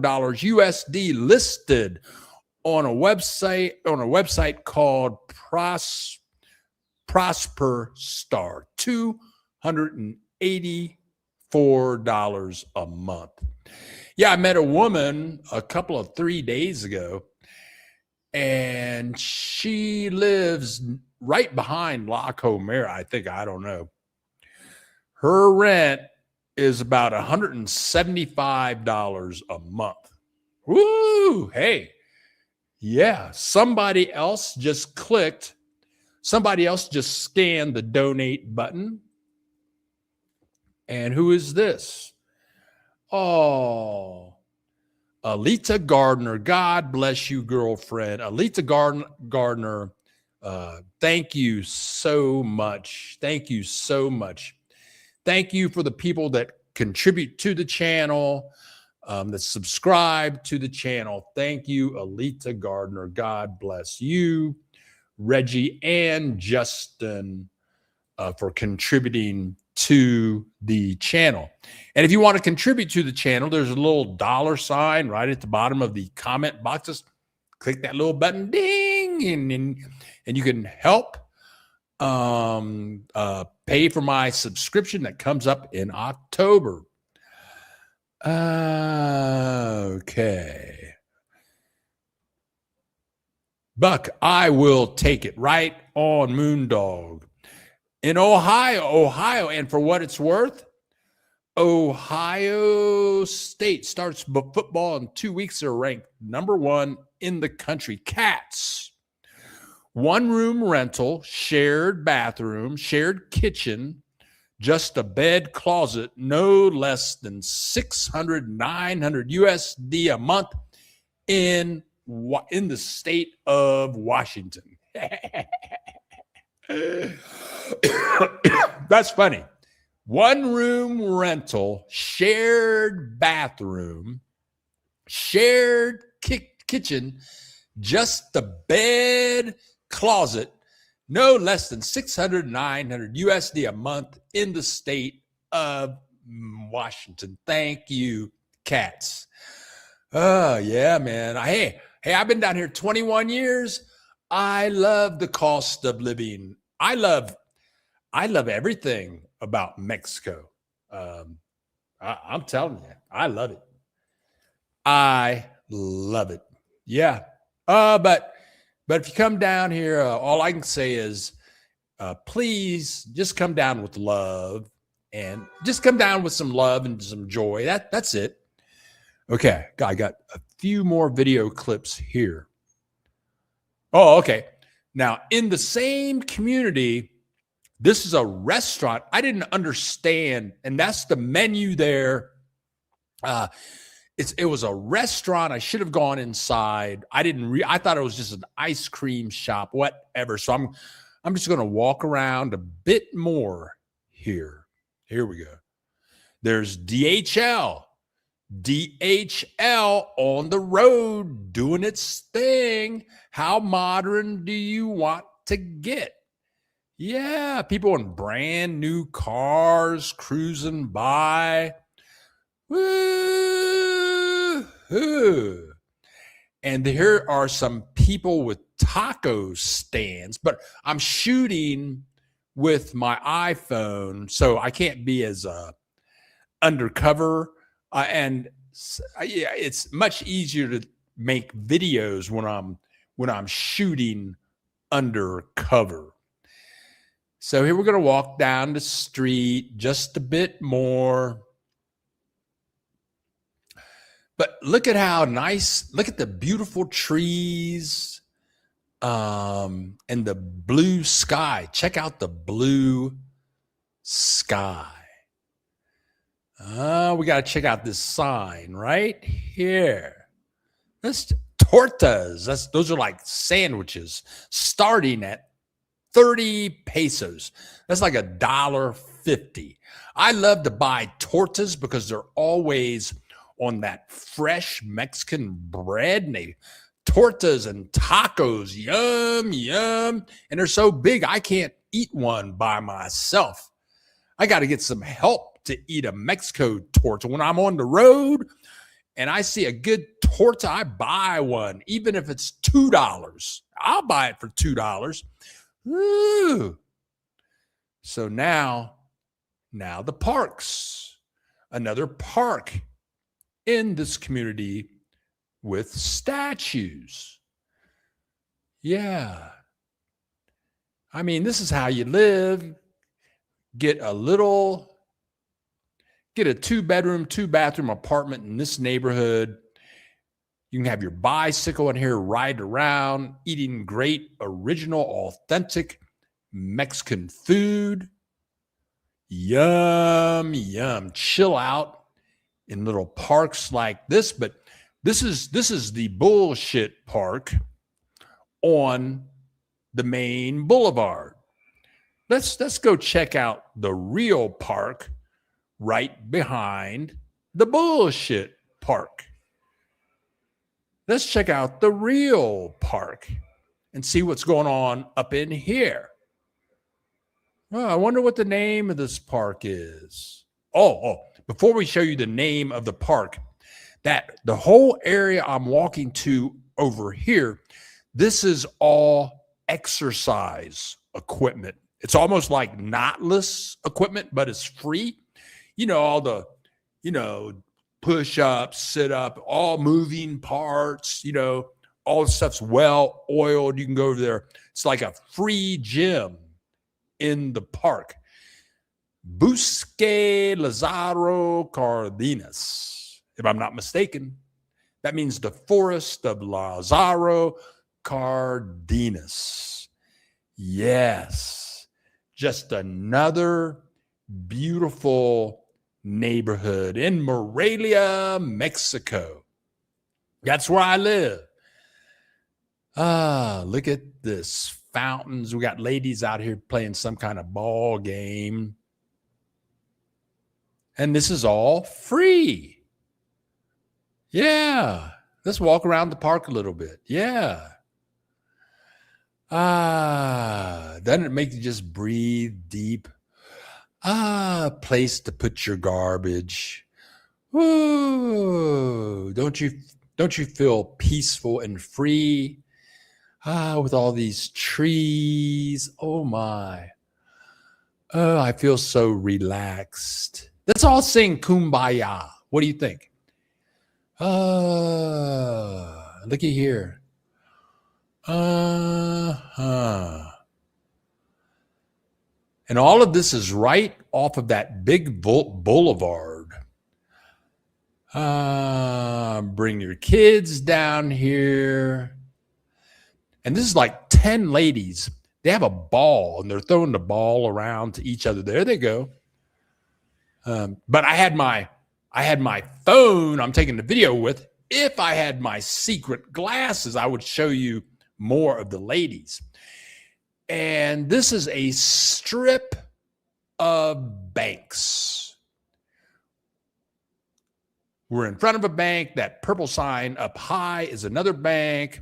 USD, listed on a website called Prosper Star. $284 a month. Yeah, I met a woman a couple of 3 days ago, and she lives right behind La Comera, I think. I don't know. Her rent is about $175 a month. Woo! Hey, yeah, somebody else just scanned the donate button. And who is this? Oh, Alita Gardner. God bless you, girlfriend. Alita Gardner, thank you so much. Thank you so much. Thank you for the people that contribute to the channel, that subscribe to the channel. Thank you, Alita Gardner. God bless you, Reggie and Justin, for contributing to the channel. And if you want to contribute to the channel, there's a little $sign right at the bottom of the comment boxes. Click that little button, ding, and you can help pay for my subscription that comes up in October. Okay. Buck, I will take it. Right on, Moondog. In Ohio, and for what it's worth, Ohio State starts football in 2 weeks. They're ranked number 1 in the country. Cats. 1-room rental, shared bathroom, shared kitchen, just a bed, closet, no less than $600, $900 USD a month in the state of Washington. That's funny. 1-room rental, shared bathroom, shared kitchen, just the bed, closet, no less than $600, $900 USD a month in the state of Washington. Thank you, Cats. Oh, yeah, man. Hey, I've been down here 21 years. I love the cost of living. I love everything about Mexico. I'm telling you, I love it. I love it. Yeah. But if you come down here, all I can say is, please just come down with love, and just come down with some love and some joy. That's it. Okay. I got a few more video clips here. Oh, okay. Now, in the same community, this is a restaurant. I didn't understand, and that's the menu there. It was a restaurant. I should have gone inside. I thought it was just an ice cream shop, whatever. So I'm just going to walk around a bit more here. Here we go. There's DHL on the road doing its thing. How modern do you want to get? Yeah, people in brand new cars cruising by. Woo-hoo. And here are some people with taco stands, but I'm shooting with my iPhone, so I can't be as undercover. And yeah, it's much easier to make videos when I'm shooting undercover. So here we're going to walk down the street just a bit more. But look at how nice, look at the beautiful trees. And the blue sky. Check out the blue sky. We got to check out this sign right here. That's tortas. Those are like sandwiches starting at 30 pesos. That's like $1.50. I love to buy tortas because they're always on that fresh Mexican bread, and tortas and tacos, yum, yum. And they're so big, I can't eat one by myself. I got to get some help to eat a Mexico torta. When I'm on the road and I see a good torta, I buy one, even if it's $2. I'll buy it for $2. Ooh. So now the parks, another park in this community with statues. Yeah. I mean, this is how you live. Get a 2-bedroom, 2-bathroom apartment in this neighborhood. You can have your bicycle in here, ride around, eating great, original, authentic Mexican food. Yum, yum. Chill out in little parks like this. But this is the bullshit park on the main boulevard. Let's go check out the real park right behind the bullshit park. Let's check out the real park and see what's going on up in here. Well, I wonder what the name of this park is. Oh, before we show you the name of the park, that the whole area I'm walking to over here, this is all exercise equipment. It's almost like knotless equipment, but it's free. All the, push-ups, sit-up, all moving parts, all the stuff's well oiled. You can go over there. It's like a free gym in the park. Bosque Lazaro Cardenas, if I'm not mistaken. That means the forest of Lazaro Cardenas. Yes, just another beautiful neighborhood in Morelia, Mexico. That's where I live. Look at this. Fountains. We got ladies out here playing some kind of ball game. And this is all free. Yeah. Let's walk around the park a little bit. Yeah. Doesn't it make you just breathe deep? Place to put your garbage. Ooh, don't you feel peaceful and free? With all these trees. Oh my. Oh, I feel so relaxed. Let's all sing Kumbaya. What do you think? Looky here. And all of this is right off of that big boulevard. Bring your kids down here. And this is like 10 ladies. They have a ball and they're throwing the ball around to each other. There they go. But I had my phone I'm taking the video with. If I had my secret glasses, I would show you more of the ladies. And this is a strip of banks. We're in front of a bank. That purple sign up high is another bank.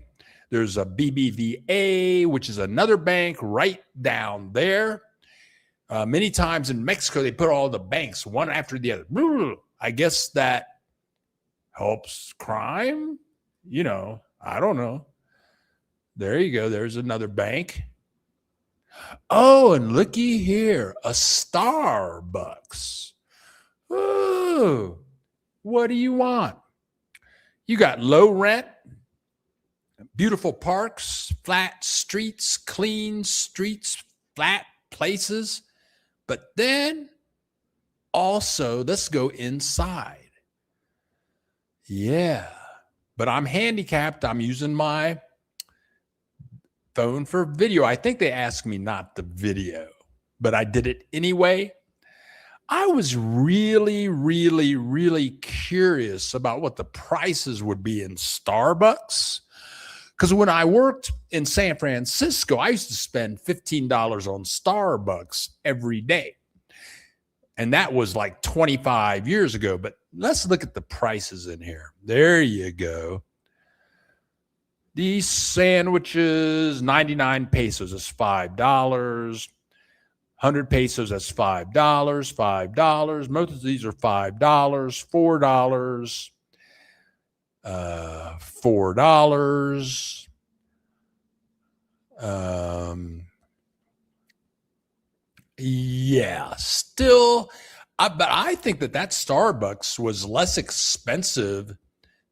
There's a BBVA, which is another bank right down there. Many times in Mexico, they put all the banks one after the other. I guess that helps crime. I don't know. There you go. There's another bank. Oh, and looky here, a Starbucks. Ooh, what do you want? You got low rent, beautiful parks, flat streets, clean streets, flat places. But then also, let's go inside. Yeah, but I'm handicapped. I'm using my phone for video. I think they asked me not to video, but I did it anyway. I was really, really, really curious about what the prices would be in Starbucks. Because when I worked in San Francisco, I used to spend $15 on Starbucks every day. And that was like 25 years ago. But let's look at the prices in here. There you go. These sandwiches, 99 pesos is $5. 100 pesos, that's $5, $5. Most of these are $5, $4, $4. Yeah, still, but I think that Starbucks was less expensive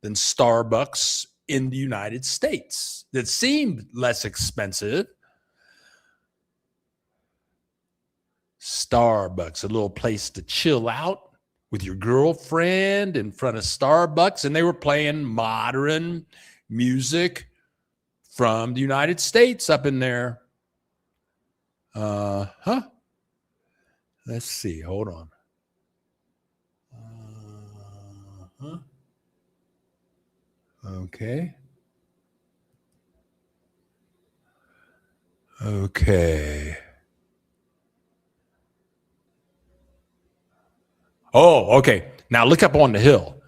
than Starbucks in the United States. That seemed less expensive. Starbucks, a little place to chill out with your girlfriend in front of Starbucks. And they were playing modern music from the United States up in there. Let's see. Hold on. Okay. Oh, okay. Now look up on the hill.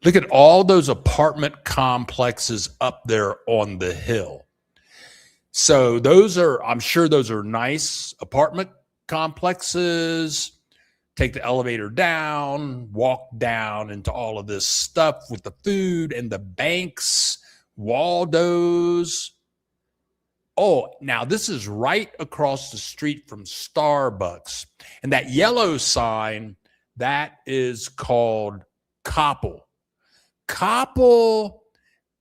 Look at all those apartment complexes up there on the hill. So I'm sure those are nice apartment complexes. Take the elevator down, walk down into all of this stuff with the food and the banks, Waldo's. Oh, now this is right across the street from Starbucks. And that yellow sign, that is called Koppel. Koppel,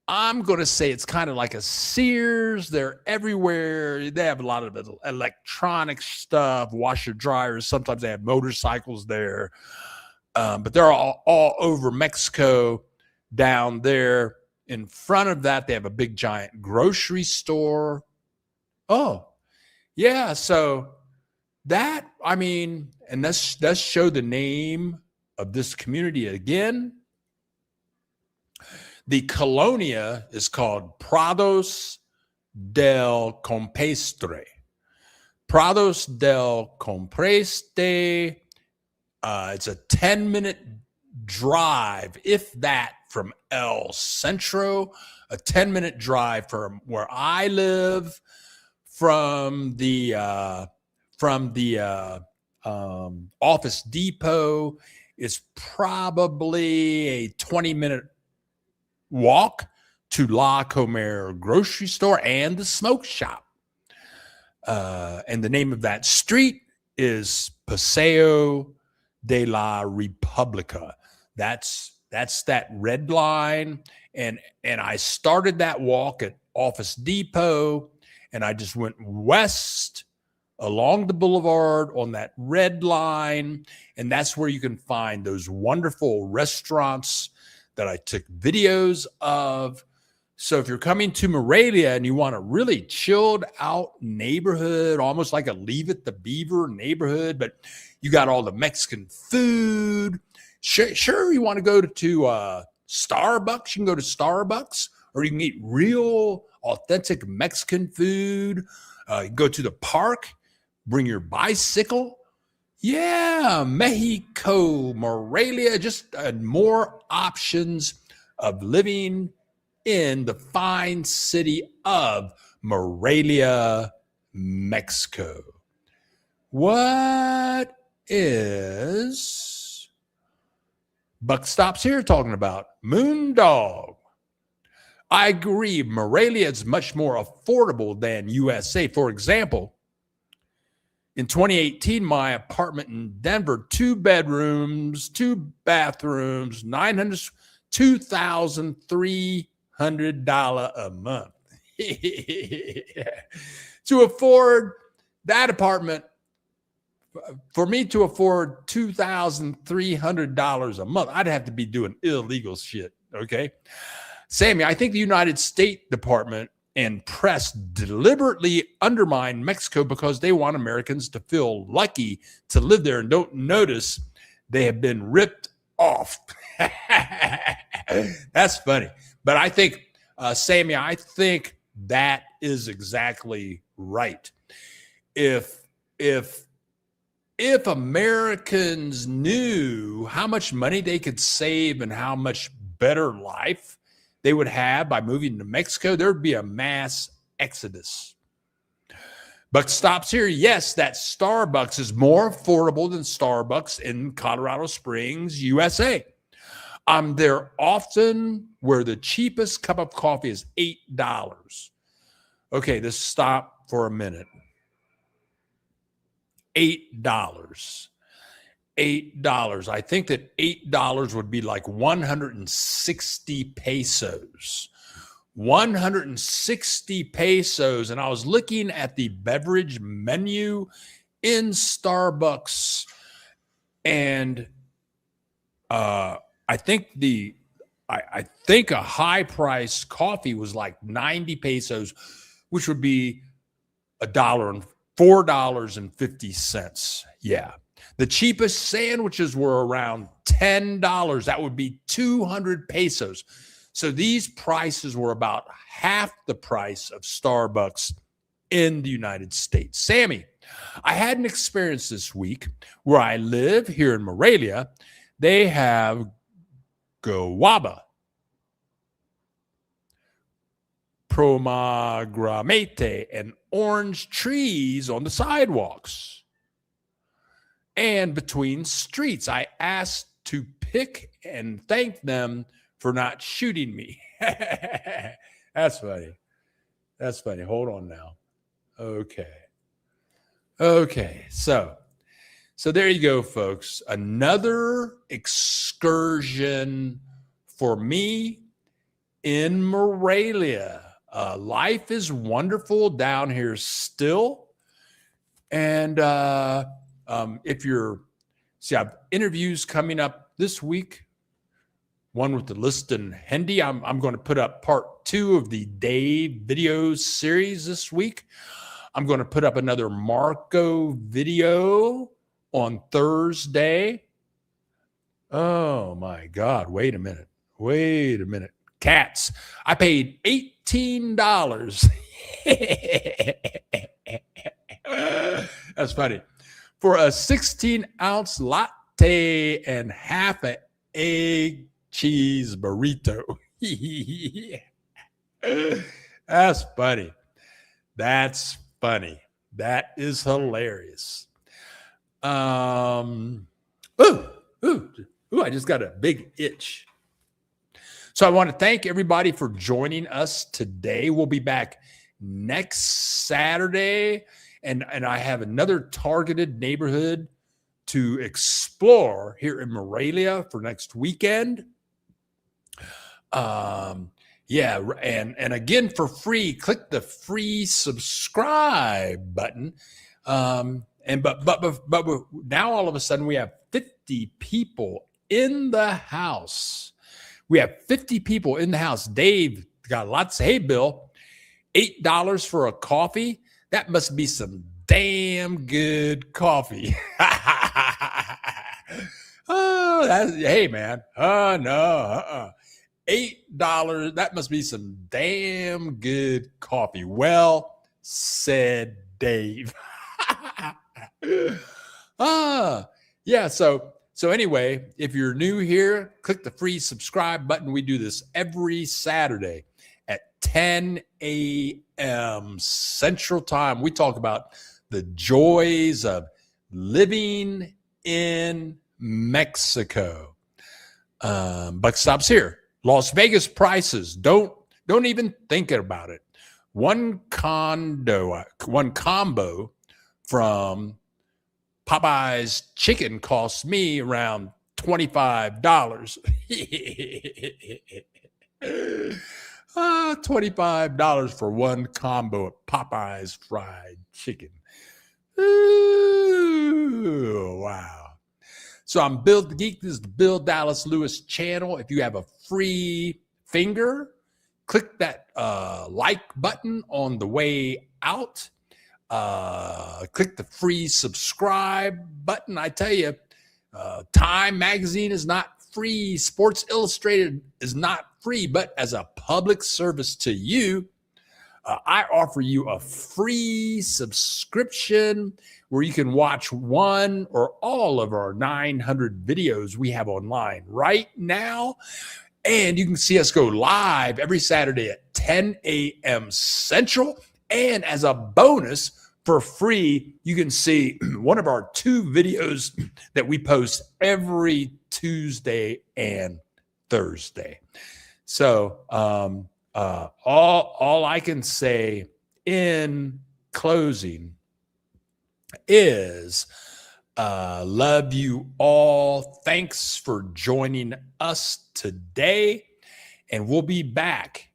I'm going to say it's kind of like a Sears. They're everywhere. They have a lot of electronic stuff, washer dryers. Sometimes they have motorcycles there. But they're all over Mexico down there. In front of that, they have a big, giant grocery store. Oh, yeah. So that, and let's show the name of this community again. The colonia is called Prados del Campestre. Prados del Campestre. It's a 10-minute drive, if that, from El Centro. A 10-minute drive from where I live. From the Office Depot, it's probably a 20-minute walk to La Comer grocery store and the smoke shop. And the name of that street is Paseo de la República. That's that red line. And I started that walk at Office Depot, and I just went west along the boulevard on that red line. And that's where you can find those wonderful restaurants that I took videos of. So if you're coming to Morelia and you want a really chilled out neighborhood, almost like a Leave It to Beaver neighborhood, but you got all the Mexican food. Sure, you want to go to Starbucks, you can go to Starbucks, or you can eat real authentic Mexican food. You go to the park, bring your bicycle. Yeah, Mexico, Morelia, just more options of living in the fine city of Morelia, Mexico. What is Buck Stops here talking about? Moondog. I agree, Morelia is much more affordable than USA. For example, in 2018, my apartment in Denver, 2 bedrooms, 2 bathrooms, $2,300 a month. To afford that apartment, for me to afford $2,300 a month, I'd have to be doing illegal shit, okay? Sammy, I think the United States Department and press deliberately undermine Mexico because they want Americans to feel lucky to live there and don't notice they have been ripped off. That's funny. But I think, Sammy, I think that is exactly right. If Americans knew how much money they could save and how much better life they would have by moving to Mexico, there would be a mass exodus. Buck stops here. Yes, that Starbucks is more affordable than Starbucks in Colorado Springs, USA. I'm there often where the cheapest cup of coffee is $8. Okay, let's stop for a minute. $8. $8. I think that $8 would be like 160 pesos. 160 pesos. And I was looking at the beverage menu in Starbucks, and I think I think a high price coffee was like 90 pesos, which would be $4.50. Yeah. The cheapest sandwiches were around $10. That would be 200 pesos. So these prices were about half the price of Starbucks in the United States. Sammy, I had an experience this week where I live here in Morelia. They have guava, pomegranate, and orange trees on the sidewalks and between streets. I asked to pick and thank them for not shooting me. That's funny. That's funny. Hold on now. Okay. So there you go, folks. Another excursion for me in Morelia. Life is wonderful down here still. And if you're, I have interviews coming up this week. One with the Liston Hendy. I'm going to put up part 2 of the Dave video series this week. I'm going to put up another Marco video on Thursday. Oh my God. Wait a minute. Cats. I paid $18. That's funny. For a 16-ounce latte and half an egg cheese burrito. That's funny. That's funny. That is hilarious. I just got a big itch. So I want to thank everybody for joining us today. We'll be back next Saturday, and I have another targeted neighborhood to explore here in Morelia for next weekend. And again, for free, click the free subscribe button. But now all of a sudden we have 50 people in the house. Dave got lots. Hey, Bill, $8 for a coffee. That must be some damn good coffee. Hey, man. No. $8. That must be some damn good coffee. Well said, Dave. So anyway, if you're new here, click the free subscribe button. We do this every Saturday at 10 a.m. Central Time. We talk about the joys of living in Mexico. Buck stops here. Las Vegas prices. Don't even think about it. One combo from Popeye's chicken costs me around $25. $25 for one combo of Popeye's fried chicken. Ooh, wow. So I'm Bill the Geek. This is the Bill Dallas Lewis channel. If you have a free finger, click that like button on the way out. Click the free subscribe button. I tell you, Time Magazine is not free. Sports Illustrated is not free, but as a public service to you, I offer you a free subscription where you can watch one or all of our 900 videos we have online right now. And you can see us go live every Saturday at 10 a.m. Central. And as a bonus, for free, you can see one of our 2 videos that we post every Tuesday and Thursday. So all I can say in closing is love you all. Thanks for joining us today. And we'll be back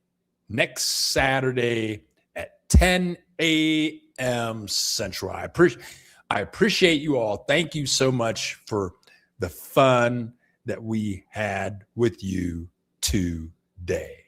next Saturday at 10 a.m. Central. I appreciate you all. Thank you so much for the fun that we had with you today.